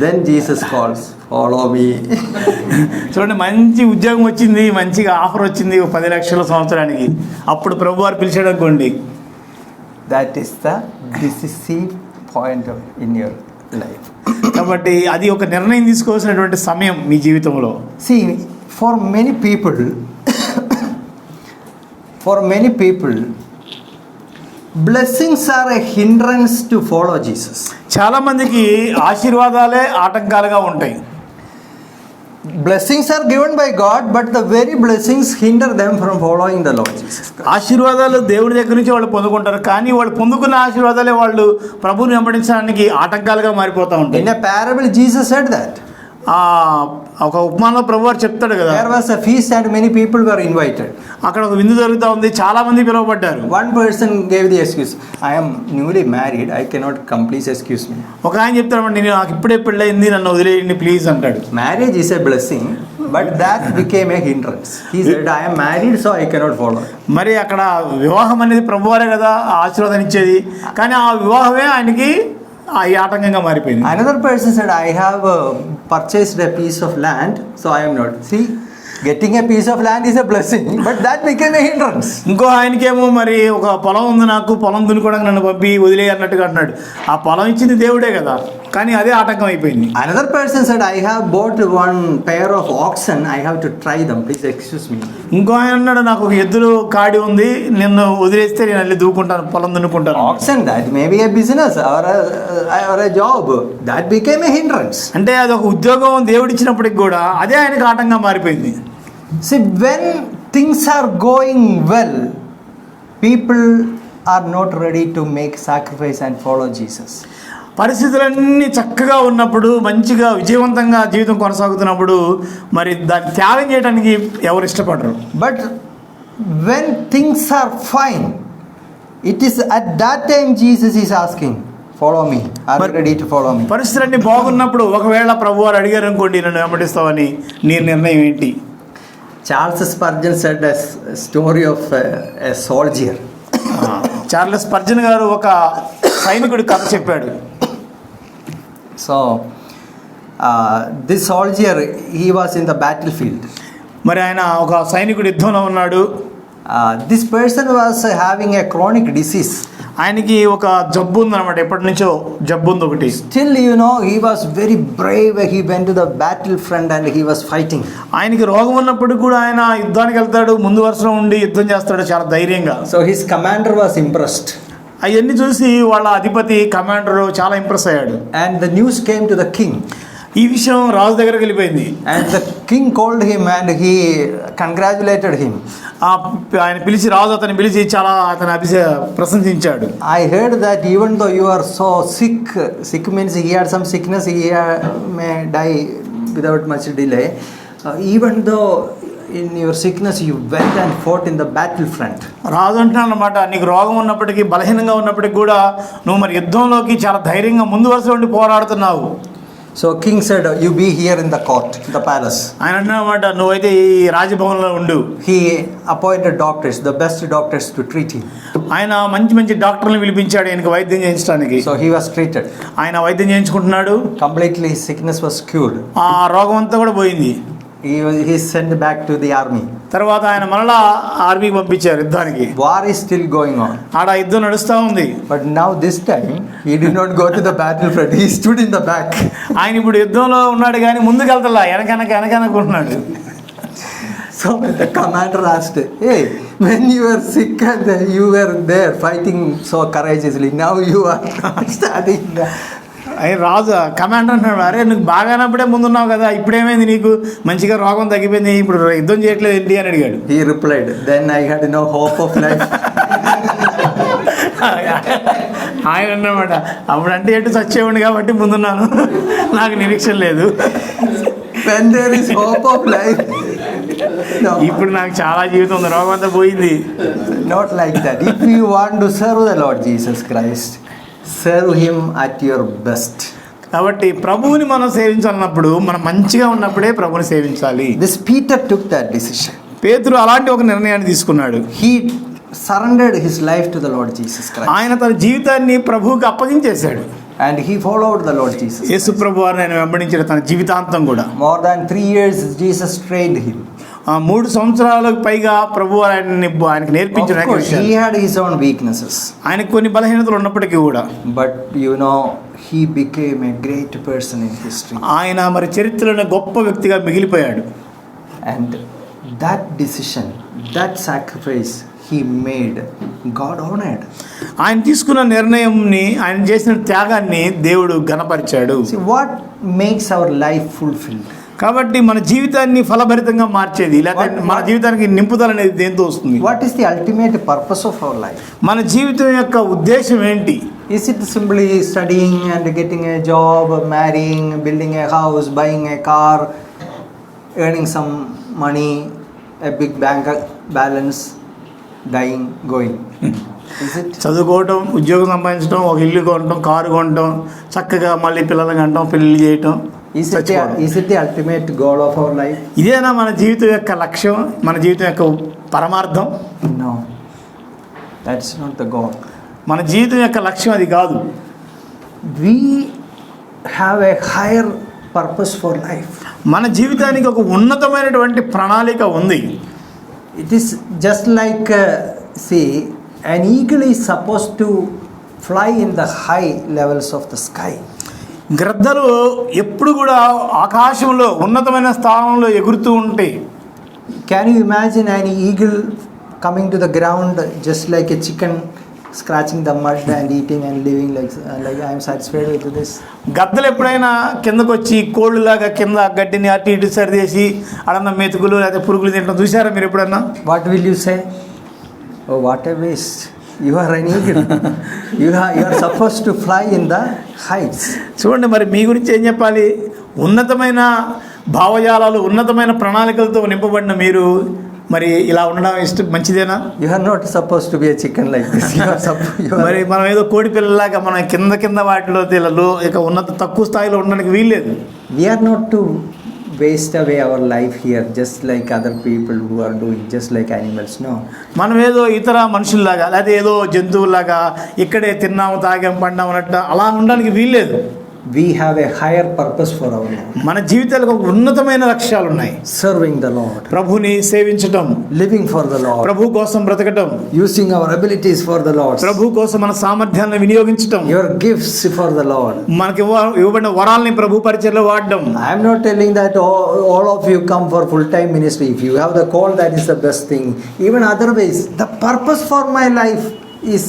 then Jesus calls, follow me. చూడండి, మంచి ఉద్యోగం వచ్చింది, మంచిగా ఆఫర్ వచ్చింది 10 లక్షల సంవత్సరానికి, అప్పుడు ప్రభువారు పిలిచాడు అనుకోండి. That is the decisive point in your life. కాబట్టి అది ఒక నిర్ణయం తీసుకోవాల్సినటువంటి సమయం మీ జీవితంలో. See, for many people, blessings are a hindrance to follow Jesus. చాలా మందికి ఆశీర్వాదాలే ఆటంకాలుగా ఉంటాయి. Blessings are given by God, but the very blessings hinder them from following the Lord Jesus Christ. ఆశీర్వాదాలు దేవుడి దగ్గర నుంచి వాళ్ళు పొందుకుంటారు, కానీ వాళ్ళు పొందుకున్న ఆశీర్వాదాలే వాళ్ళు ప్రభువుని వెంబడించడానికి ఆటంకాలుగా మారిపోతూ ఉంటాయి. In a parable, Jesus said that. ఒక ఉపమానంలో ప్రభువారు చెప్తాడు కదా, There was a feast and many people were invited. అక్కడ ఒక విందు జరుగుతూ ఉంది, చాలా మంది పిలువబడ్డారు. One person gave the excuse, I am newly married, I cannot come, please excuse me. ఒక ఆయన చెప్తాడు, నేను నాకు ఇప్పుడే పెళ్ళయింది, నన్ను వదిలేయండి ప్లీజ్ అంటాడు. Marriage is a blessing, but that became a hindrance. He said, I am married, so I cannot follow. మరి అక్కడ వివాహం అనేది ప్రభువారే కదా ఆశీర్వాదం ఇచ్చేది, కానీ ఆ వివాహమే ఆయనకి ఈ ఆటంకంగా మారిపోయింది. Another person said, I have purchased a piece of land, so I am not. See, getting a piece of land is a blessing, but that became a hindrance. ఇంకో ఆయనకేమో మరి ఒక పొలం ఉంది, నాకు పొలం దున్నుకోవడానికి నన్ను పంపి వదిలే అన్నట్టుగా అంటున్నాడు. ఆ పొలం ఇచ్చింది దేవుడే కదా, కానీ అదే ఆటంకం అయిపోయింది. Another person said, I have bought one pair of oxen, I have to try them, please excuse me. ఇంకో ఆయన అన్నాడు, నాకు ఒక ఎద్దులు కాడి ఉంది, నిన్ను వదిలేస్తే నేను వెళ్ళి దూకుంటాను, పొలం దున్నుకుంటాను. Oxen, that may be a business or a job, that became a hindrance. అంటే అది ఒక ఉద్యోగం దేవుడిచ్చినప్పటికి కూడా అదే ఆయనకు ఆటంకంగా మారిపోయింది. See, when things are going well, people are not ready to make sacrifice and follow Jesus. పరిస్థితులన్నీ చక్కగా ఉన్నప్పుడు, మంచిగా విజయవంతంగా జీవితం కొనసాగుతున్నప్పుడు మరి దాన్ని త్యాగం చేయడానికి ఎవరు ఇష్టపడరు. But when things are fine, it is at that time Jesus is asking, follow me. Are you ready to follow me? పరిస్థితులన్నీ బాగున్నప్పుడు ఒకవేళ ప్రభువారు అడిగారు అనుకోండి, నన్ను వెంబడిస్తావని, నీ నిర్ణయం ఏంటి? Charles Spurgeon said a story of a soldier. Charles Spurgeon గారు ఒక సైనికుడి కథ చెప్పాడు. So this soldier, he was in the battlefield. మరి ఆయన ఒక సైనికుడి యుద్ధంలో ఉన్నాడు. This person was having a chronic disease. ఆయనకి ఒక జబ్బు ఉందన్నమాట, ఎప్పటి నుంచో జబ్బు ఉంది ఒకటి. Still, you know, he was very brave. He went to the battlefront and he was fighting. ఆయనకి రోగం ఉన్నప్పుడు కూడా ఆయన యుద్ధానికి వెళ్తాడు, ముందు వరుసలో ఉండి యుద్ధం చేస్తాడు చాలా ధైర్యంగా. So his commander was impressed. అవన్నీ చూసి వాళ్ళ అధిపతి కమాండర్ చాలా ఇంప్రెస్ అయ్యాడు. And the news came to the king. ఈ విషయం రాజు దగ్గరికి వెళ్ళిపోయింది. And the king called him and he congratulated him. ఆయన పిలిచి, రాజు అతన్ని పిలిచి చాలా అతని ప్రశంసించాడు. I heard that even though you are so sick means he had some sickness, he may die without much delay. Even though in your sickness you went and fought in the battlefront. రాజు అంటున్నాడు అన్నమాట, నీకు రోగం ఉన్నప్పటికీ బలహీనంగా ఉన్నప్పటికీ కూడా నువ్వు మరి యుద్ధంలోకి చాలా ధైర్యంగా ముందు వరుస ఉండి పోరాడుతున్నావు. So king said, you be here in the court, in the palace. ఆయన అంటున్నమాట, నువ్వైతే ఈ రాజభవన్లో ఉండు. He appointed doctors, the best doctors to treat him. ఆయన మంచి మంచి డాక్టర్లను పిలిపించాడు ఆయనకు వైద్యం చేయించడానికి. So he was treated. ఆయన వైద్యం చేయించుకుంటున్నాడు. Completely his sickness was cured. ఆ రోగం అంతా కూడా పోయింది. He sent back to the army. తర్వాత ఆయన మరలా ఆర్మీకి పంపించారు యుద్ధానికి. War is still going on. ఆడ యుద్ధం నడుస్తూ ఉంది. But now this time he did not go to the battlefront. He stood in the back. ఆయన ఇప్పుడు యుద్ధంలో ఉన్నాడు కానీ ముందుకు వెళ్తలా, వెనకనుకుంటున్నాడు. So the commander asked, hey, when you were sick and you were there fighting so courageously, now you are standing there. ఆయన రాజు commander అంటున్నాడు, అరే నువ్వు బాగానప్పుడే ముందున్నావు కదా, ఇప్పుడేమైంది నీకు, మంచిగా రోగం తగ్గిపోయింది, ఇప్పుడు యుద్ధం చేయట్లేదు ఏంటి అని అడిగాడు. He replied, then I had no hope of life. ఆయన అన్నమాట, అప్పుడు అంటే ఎటు చచ్చేవాడిని కాబట్టి ముందున్నాను, నాకు నిరీక్షణ లేదు. When there is hope of life, no. ఇప్పుడు నాకు చాలా జీవితం ఉంది, రోగం అంతా పోయింది. Not like that. If you want to serve the Lord Jesus Christ, serve him at your best. కాబట్టి ప్రభువుని మనం సేవించాలన్నప్పుడు మనం మంచిగా ఉన్నప్పుడే ప్రభువుని సేవించాలి. This Peter took that decision. పేతురు అలాంటి ఒక నిర్ణయాన్ని తీసుకున్నాడు. He surrendered his life to the Lord Jesus Christ. ఆయన తన జీవితాన్ని ప్రభువుకి అప్పగించేశాడు. And he followed the Lord Jesus. యేసు ప్రభువు ఆయన వెంబడించిన తన జీవితాంతం కూడా. More than 3 years Jesus trained him. 3 సంవత్సరాలకు పైగా ప్రభువు ఆయనకు నేర్పించిన Of course, he had his own weaknesses. ఆయనకు కొన్ని బలహీనతలు ఉన్నప్పటికీ కూడా, But you know, he became a great person in history. ఆయన మరి చరిత్రలో గొప్ప వ్యక్తిగా మిగిలిపోయాడు. And that decision, that sacrifice he made, God honored. ఆయన తీసుకున్న నిర్ణయంని, ఆయన చేసిన త్యాగాన్ని దేవుడు ఘనపరిచాడు. See, what makes our life fulfilled? కాబట్టి మన జీవితాన్ని ఫలభరితంగా మార్చేది, లేకపోతే మన జీవితానికి నింపుదల అనేది దేంతో వస్తుంది? What is the ultimate purpose of our life? మన జీవితం యొక్క ఉద్దేశం ఏంటి? Is it simply studying and getting a job, marrying, building a house, buying a car, earning some money, a big bank balance, dying, going? Is it? చదువుకోవటం, ఉద్యోగం సంపాదించడం, ఒక ఇల్లు కొనటం, కారు కొనటం, చక్కగా మళ్ళీ పిల్లలు కంటాం, పెళ్లి చేయటం, Is it the ultimate goal of our life? ఇదేనా మన జీవితం యొక్క లక్ష్యం, మన జీవితం యొక్క పరమార్థం? No, that's not the goal. మన జీవితం యొక్క లక్ష్యం అది కాదు. We have a higher purpose for life. మన జీవితానికి ఒక ఉన్నతమైనటువంటి ప్రణాళిక ఉంది. It is just like, see, an eagle is supposed to fly in the high levels of the sky. గ్రద్దలు ఎప్పుడు కూడా ఆకాశంలో ఉన్నతమైన స్థానంలో ఎగురుతూ ఉంటాయి. Can you imagine an eagle coming to the ground just like a chicken, scratching the mud and eating and living like I am satisfied with this? గద్దలు ఎప్పుడైనా కిందకు వచ్చి కోళ్ళులాగా కింద గడ్డిని అటు ఇటు సరిదేసి అడన్న మెతుకులు లేదా పురుగులు తింటాం చూసారా మీరు ఎప్పుడన్నా? What will you say? Oh, what a waste. You are an eagle. You are supposed to fly in the heights. చూడండి, మరి మీ గురించి ఏం చెప్పాలి? ఉన్నతమైన భావజాలాలు, ఉన్నతమైన ప్రణాళికలతో నింపబడిన మీరు మరి ఇలా ఉండడం ఇష్టం మంచిదేనా? You are not supposed to be a chicken like this. మరి మనం ఏదో కోడి పిల్లలాగా మనం కింద వాటిలో ఇక ఉన్నత తక్కువ స్థాయిలో ఉండడానికి వీల్లేదు. We are not to waste away our life here just like other people who are doing, just like animals. No. మనం ఏదో ఇతర మనుషుల్లాగా లేదా ఏదో జంతువులాగా ఇక్కడే తిన్నాము తాగాము పండాము అన్నట్టు అలా ఉండడానికి వీల్లేదు. We have a higher purpose for our life. మన జీవితాలకు ఒక ఉన్నతమైన లక్ష్యాలు ఉన్నాయి. Serving the Lord, ప్రభుని సేవించటం, living for the Lord, ప్రభు కోసం బ్రతకటం, using our abilities for the Lord, ప్రభు కోసం మన సామర్థ్యాలను వినియోగించటం, your gifts for the Lord. మనకి ఇవ్వబడిన వరాలని ప్రభు పరిచర్యలో వాడడం. I am not telling that all of you come for full-time ministry. If you have the call, that is the best thing. Even otherwise, the purpose for my life is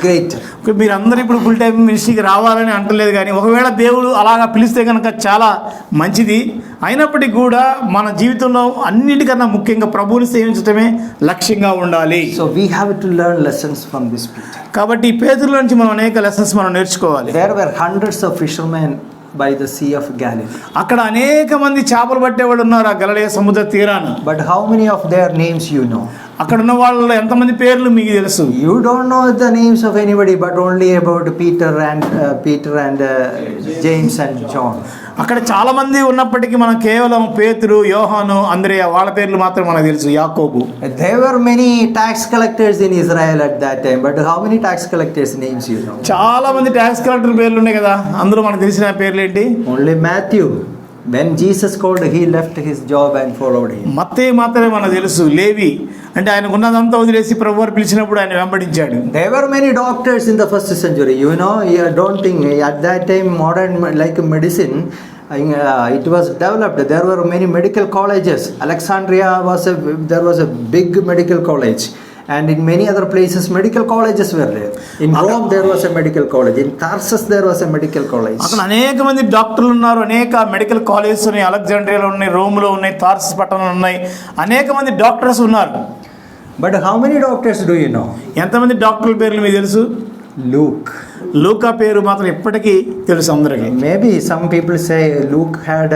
great. మీరు అందరూ ఇప్పుడు full time మినిస్ట్రీకి రావాలని అంటలేదు, కానీ ఒకవేళ దేవుడు అలాగా పిలిస్తే కనుక చాలా మంచిది. అయినప్పటికీ కూడా మన జీవితంలో అన్నిటికన్నా ముఖ్యంగా ప్రభువుని సేవించడమే లక్ష్యంగా ఉండాలి. So we have to learn lessons from this Peter. కాబట్టి ఈ పేతురు నుంచి మనం అనేక లెసన్స్ మనం నేర్చుకోవాలి. There were hundreds of fishermen by the Sea of Galilee. అక్కడ అనేక మంది చేపలు పట్టేవాళ్ళు ఉన్నారు ఆ గలిలయ సముద్ర తీరాన. But how many of their names you know? అక్కడ ఉన్న వాళ్ళలో ఎంతమంది పేర్లు మీకు తెలుసు? You don't know the names of anybody, but only about Peter and James and John. అక్కడ చాలా మంది ఉన్నప్పటికీ మనం కేవలం పేతురు, యోహాను, అంద్రేయ వాళ్ళ పేర్లు మాత్రం మనకు తెలుసు, యాకోబు. There were many tax collectors in Israel at that time, but how many tax collectors names you know? చాలా మంది ట్యాక్స్ కలెక్టర్ పేర్లు ఉన్నాయి కదా, అందులో మనకు తెలిసిన పేర్లు ఏంటి? Only Matthew. When Jesus called, he left his job and followed him. మత్తయి మాత్రమే మనకు తెలుసు. లేవి అంటే ఆయనకు ఉన్నదంతా వదిలేసి ప్రభువారు పిలిచినప్పుడు ఆయన వెంబడించాడు. There were many doctors in the first century. You know, you don't think at that time modern like medicine, it was developed. There were many medical colleges. Alexandria there was a big medical college. And in many other places medical colleges were there. In Rome there was a medical college. In Tarsus there was a medical college. అక్కడ అనేక మంది డాక్టర్లు ఉన్నారు, అనేక medical colleges ఉన్నాయి, అలెగ్జాండ్రియాలో ఉన్నాయి, రోమ్లో ఉన్నాయి, తార్సస్ పట్టణంలో ఉన్నాయి, అనేక మంది డాక్టర్స్ ఉన్నారు. But how many doctors do you know? ఎంతమంది డాక్టర్ల పేర్లు మీకు తెలుసు? Luke. లూకా పేరు మాత్రం ఇప్పటికీ తెలుసు అందరికీ. Maybe some people say Luke had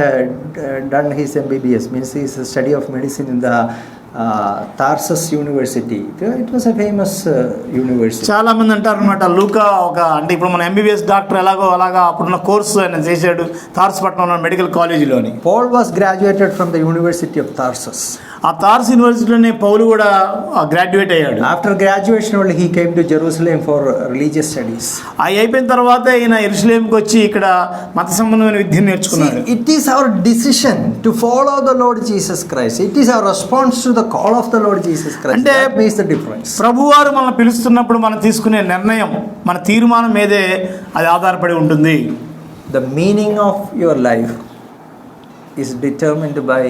done his MBBS, means his study of medicine in the Tarsus University. It was a famous university. చాలా మంది అంటారు అనమాట, లూకా ఒక అంటే ఇప్పుడు మన ఎంబీబీఎస్ డాక్టర్ అలాగా అప్పుడున్న కోర్సు ఆయన చేశాడు తార్స్ పట్టణంలో medical కాలేజీలోని. Paul was graduated from the University of Tarsus. ఆ తార్స్ యూనివర్సిటీలోనే పౌలు కూడా గ్రాడ్యుయేట్ అయ్యాడు. After graduation only he came to Jerusalem for religious studies. అయిపోయిన తర్వాత ఈయన యెరూషలేముకి వచ్చి ఇక్కడ మత సంబంధమైన విద్యను నేర్చుకున్నాడు. See, it is our decision to follow the Lord Jesus Christ. It is our response to the call of the Lord Jesus Christ. That makes the difference. ప్రభువారు మనల్ని పిలుస్తున్నప్పుడు మనం తీసుకునే నిర్ణయం, మన తీర్మానం మీదే అది ఆధారపడి ఉంటుంది. The meaning of your life is determined by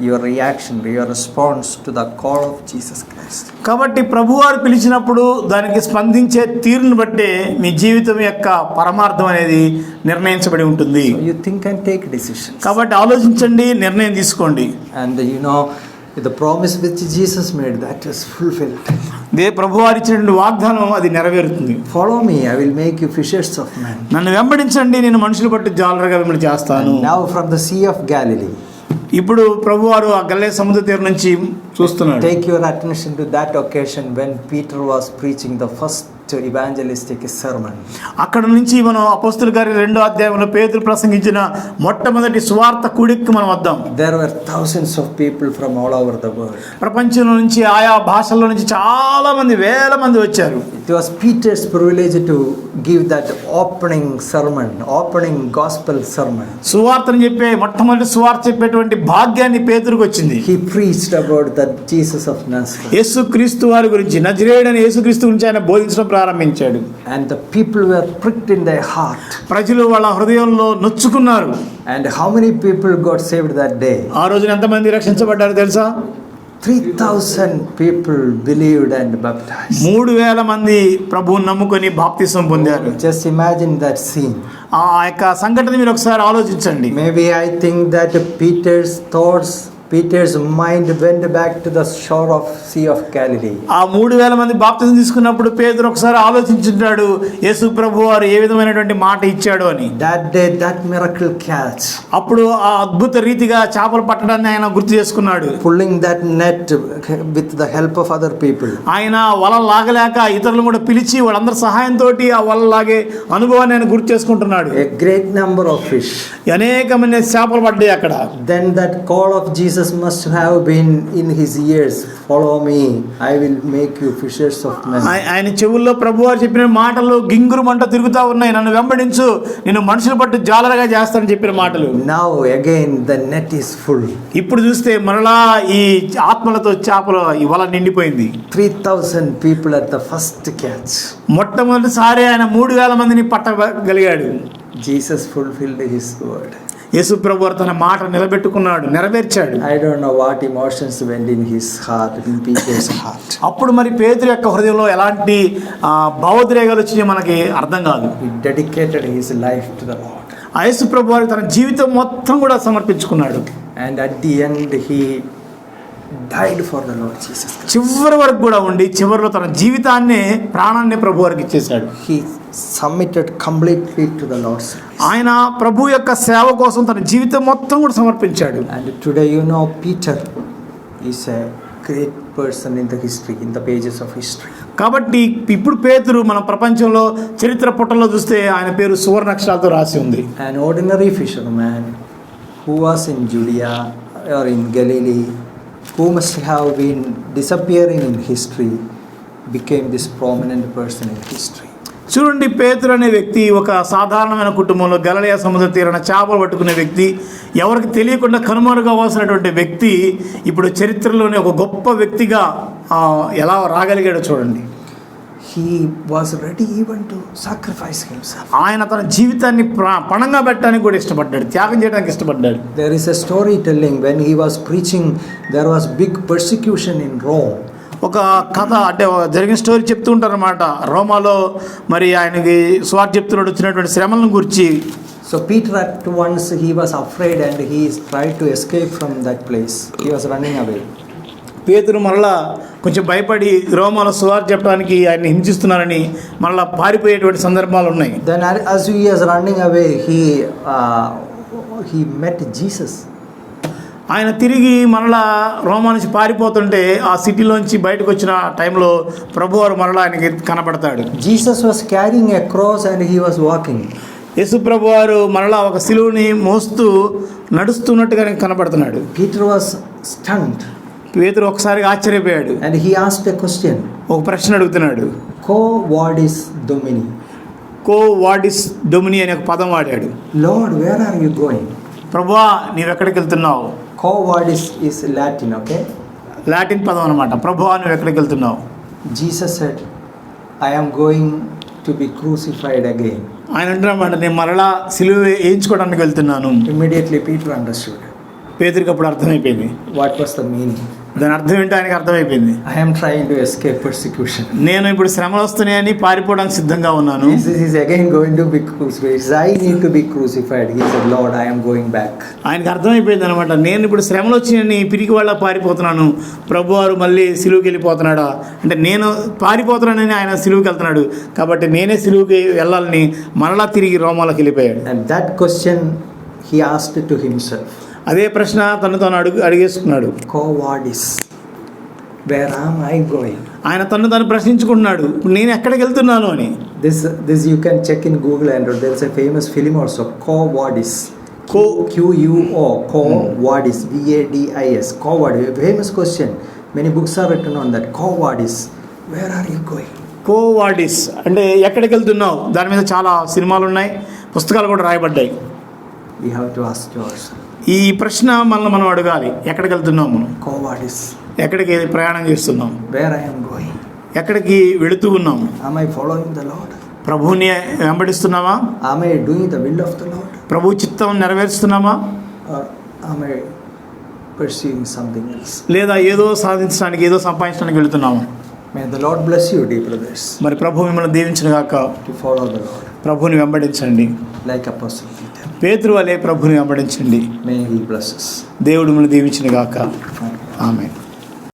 your reaction, your response to the call of Jesus Christ. కాబట్టి ప్రభువారు పిలిచినప్పుడు దానికి స్పందించే తీరును బట్టే మీ జీవితం యొక్క పరమార్థం అనేది నిర్ణయించబడి ఉంటుంది. So you think and take decisions. కాబట్టి ఆలోచించండి, నిర్ణయం తీసుకోండి. And you know, the promise which Jesus made, that is fulfilled. ప్రభువారు ఇచ్చినటువంటి వాగ్దానం అది నెరవేరుతుంది. Follow me, I will make you fishers of men. నన్ను వెంబడించండి, నేను మనుషులు బట్టి జాలరుగా మిమ్మల్ని చేస్తాను. And now from the Sea of Galilee, ఇప్పుడు ప్రభువారు ఆ గలిలయ సముద్ర తీరం నుంచి చూస్తున్నాడు. take your attention to that occasion when Peter was preaching the first evangelistic sermon. అక్కడ నుంచి మనం అపోస్తలుల కార్యం 2వ అధ్యాయంలో పేతురు ప్రసంగించిన మొట్టమొదటి సువార్త కూడికి మనం వద్దాం. There were thousands of people from all over the world. ప్రపంచం నుంచి ఆయా భాషల్లో నుంచి చాలా మంది, వేల మంది వచ్చారు. It was Peter's privilege to give that opening sermon, opening gospel sermon. సువార్తను చెప్పే మొట్టమొదటి సువార్త చెప్పేటువంటి భాగ్యాన్ని పేతురుకు వచ్చింది. He preached about the Jesus of Nazareth. యేసుక్రీస్తు వారి గురించి, నజరేయుడైన యేసుక్రీస్తు గురించి ఆయన బోధించడం ప్రారంభించాడు. And the people were pricked in their heart. ప్రజలు వాళ్ళ హృదయంలో నొచ్చుకున్నారు. And how many people got saved that day? ఆ రోజున ఎంతమంది రక్షించబడ్డారు తెలుసా? 3,000 people believed and baptized. 3,000 మంది ప్రభువుని నమ్ముకొని బాప్తిసం పొందారు. Just imagine that scene. ఆ యొక్క సంఘటన మీరు ఒకసారి ఆలోచించండి. Maybe I think that Peter's mind went back to the shore of Sea of Galilee. ఆ 3,000 మంది బాప్తిసం తీసుకున్నప్పుడు పేతురు ఒకసారి ఆలోచించుంటాడు, యేసు ప్రభువారు ఏ విధమైనటువంటి మాట ఇచ్చాడు అని. That day, that miracle catch, అప్పుడు ఆ అద్భుత రీతిగా చేపలు పట్టడాన్ని ఆయన గుర్తు చేసుకున్నాడు. pulling that net with the help of other people. ఆయన వల లాగలేక ఇతరులను కూడా పిలిచి వాళ్ళందరి సహాయంతో ఆ వల లాగే అనుభవాన్ని ఆయన గుర్తు చేసుకుంటున్నాడు. A great number of fish. అనేకమైన చేపలు పడ్డాయి అక్కడ. Then that call of Jesus must have been in his ears. Follow me, I will make you fishers of men. ఆయన చెవుల్లో ప్రభువారు చెప్పిన మాటలు గింగురుమంట తిరుగుతా ఉన్నాయి. నన్ను వెంబడించు, నేను మనుషులు పట్టు జాలరుగా చేస్తానని చెప్పిన మాటలు. Now again the net is full. ఇప్పుడు చూస్తే మరలా ఈ ఆత్మలతో చేపలు ఈ వల నిండిపోయింది. 3,000 people at the first catch. మొట్టమొదటిసారి ఆయన 3,000 మందిని పట్టగలిగాడు. Jesus fulfilled his word. యేసు ప్రభువారు తన మాట నిలబెట్టుకున్నాడు, నెరవేర్చాడు. I don't know what emotions went in his heart, in Peter's heart. అప్పుడు మరి పేతురు యొక్క హృదయంలో ఎలాంటి భావోద్రేగాలు వచ్చి మనకి అర్థం కాదు. He dedicated his life to the Lord. యేసు ప్రభువారు తన జీవితం మొత్తం కూడా సమర్పించుకున్నాడు. And at the end he died for the Lord Jesus Christ. చివరి వరకు కూడా ఉండి చివరిలో తన జీవితాన్ని ప్రాణాన్ని ప్రభు వారికి ఇచ్చేశాడు. He submitted completely to the Lord's service. ఆయన ప్రభు యొక్క సేవ కోసం తన జీవితం మొత్తం కూడా సమర్పించాడు. And today you know Peter is a great person in the history, in the pages of history. కాబట్టి ఇప్పుడు పేతురు మన ప్రపంచంలో చరిత్ర పుటల్లో చూస్తే ఆయన పేరు సువర్ణ అక్షరాలతో రాసి ఉంది. An ordinary fisherman who was in Judea or in Galilee, who must have been disappearing in history, became this prominent person in history. చూడండి, పేతురు అనే వ్యక్తి ఒక సాధారణమైన కుటుంబంలో గలిలయ సముద్ర తీరాన చేపలు పట్టుకునే వ్యక్తి, ఎవరికి తెలియకుండా కనుమరుగవలసినటువంటి వ్యక్తి ఇప్పుడు చరిత్రలోనే ఒక గొప్ప వ్యక్తిగా ఎలా రాగలిగాడో చూడండి. He was ready even to sacrifice himself. ఆయన తన జీవితాన్ని పణంగా పెట్టడానికి కూడా ఇష్టపడ్డాడు, త్యాగం చేయడానికి ఇష్టపడ్డాడు. There is a story telling when he was preaching, there was big persecution in Rome. ఒక కథ అంటే జరిగిన స్టోరీ చెప్తూ ఉంటారన్నమాట. రోమాలో మరి ఆయనకి సువార్త చెప్తున్నాడు వచ్చినటువంటి శ్రమలను గురించి. So Peter at once he was afraid and he tried to escape from that place. He was running away. పేతురు మరలా కొంచెం భయపడి రోమాలో సువార్త చెప్పడానికి ఆయన హింసిస్తున్నారని మరలా పారిపోయేటువంటి సందర్భాలు ఉన్నాయి. Then as he was running away, he met Jesus. ఆయన తిరిగి మరలా రోమా నుంచి పారిపోతుంటే ఆ సిటీలోంచి బయటకు వచ్చిన టైంలో ప్రభువారు మరలా ఆయనకి కనబడతాడు. Jesus was carrying a cross and he was walking. యేసు ప్రభువారు మరలా ఒక సిలువని మోస్తూ నడుస్తున్నట్టుగా కనబడుతున్నాడు. Peter was stunned. పేతురు ఒకసారి ఆశ్చర్యపోయాడు. And he asked a question. ఒక ప్రశ్న అడుగుతున్నాడు. Quo vadis Domini? కో వాడిస్ డొమిని అనే ఒక పదం వాడాడు. Lord, where are you going? ప్రభువా నీవెక్కడికి వెళ్తున్నావు? Quo vadis is Latin, okay? Latin పదం అనమాట. ప్రభువా నువ్వు ఎక్కడికి వెళ్తున్నావు? Jesus said, I am going to be crucified again. ఆయన అంటున్నామాట, నేను మరలా సిలువ వేయించుకోవడానికి వెళ్తున్నాను. Immediately Peter understood. పేతురికి అప్పుడు అర్థమైపోయింది. What was the meaning? దాని అర్థం ఏంటో ఆయనకి అర్థమైపోయింది. I am trying to escape persecution. నేను ఇప్పుడు శ్రమలు వస్తున్నాయని పారిపోవడానికి సిద్ధంగా ఉన్నాను. Jesus is again going to be crucified. I need to be crucified. He said, Lord, I am going back. ఆయనకు అర్థమైపోయింది అనమాట, నేను ఇప్పుడు శ్రమలు వచ్చినాయని పిరికి వాళ్ళ పారిపోతున్నాను, ప్రభువారు మళ్ళీ సిలువుకి వెళ్ళిపోతున్నాడా అంటే నేను పారిపోతున్నానని ఆయన సిలువుకి వెళ్తున్నాడు, కాబట్టి నేనే సిలువుకి వెళ్ళాలని మరలా తిరిగి రోమాలకు వెళ్ళిపోయాడు. And that question he asked to himself. అదే ప్రశ్న తను అడిగేసుకున్నాడు. Quo vadis? Where am I going? ఆయన తను ప్రశ్నించుకుంటున్నాడు, నేను ఎక్కడికి వెళ్తున్నాను అని. This you can check in Google and there is a famous film also, Quo vadis. Quo Quo vadis, vadis. Quo vadis, a famous question. Many books are written on that. Quo vadis? Where are you going? కో వాడిస్ అంటే ఎక్కడికి వెళ్తున్నావు, దాని మీద చాలా సినిమాలు ఉన్నాయి, పుస్తకాలు కూడా రాయబడ్డాయి. We have to ask yourself. ఈ ప్రశ్న మనం అడగాలి, ఎక్కడికి వెళ్తున్నాం మనం, Quo vadis? ఎక్కడికి ప్రయాణం చేస్తున్నాం, Where I am going? ఎక్కడికి వెళుతూ ఉన్నాం. Am I following the Lord? ప్రభువుని వెంబడిస్తున్నామా? Am I doing the will of the Lord? ప్రభు చిత్తం నెరవేరుస్తున్నామా? Or am I pursuing something else? లేదా ఏదో సాధించడానికి ఏదో సంపాదించడానికి వెళుతున్నామా? May the Lord bless you, dear brothers, మరి ప్రభు మిమ్మల్ని దీవించును గాక. to follow the Lord ప్రభువుని వెంబడించండి, like Apostle Peter. పేతురు వలె ప్రభువుని వెంబడించండి. May He bless us. దేవుడు మిమ్మల్ని దీవించును గాక. ఆమేన్.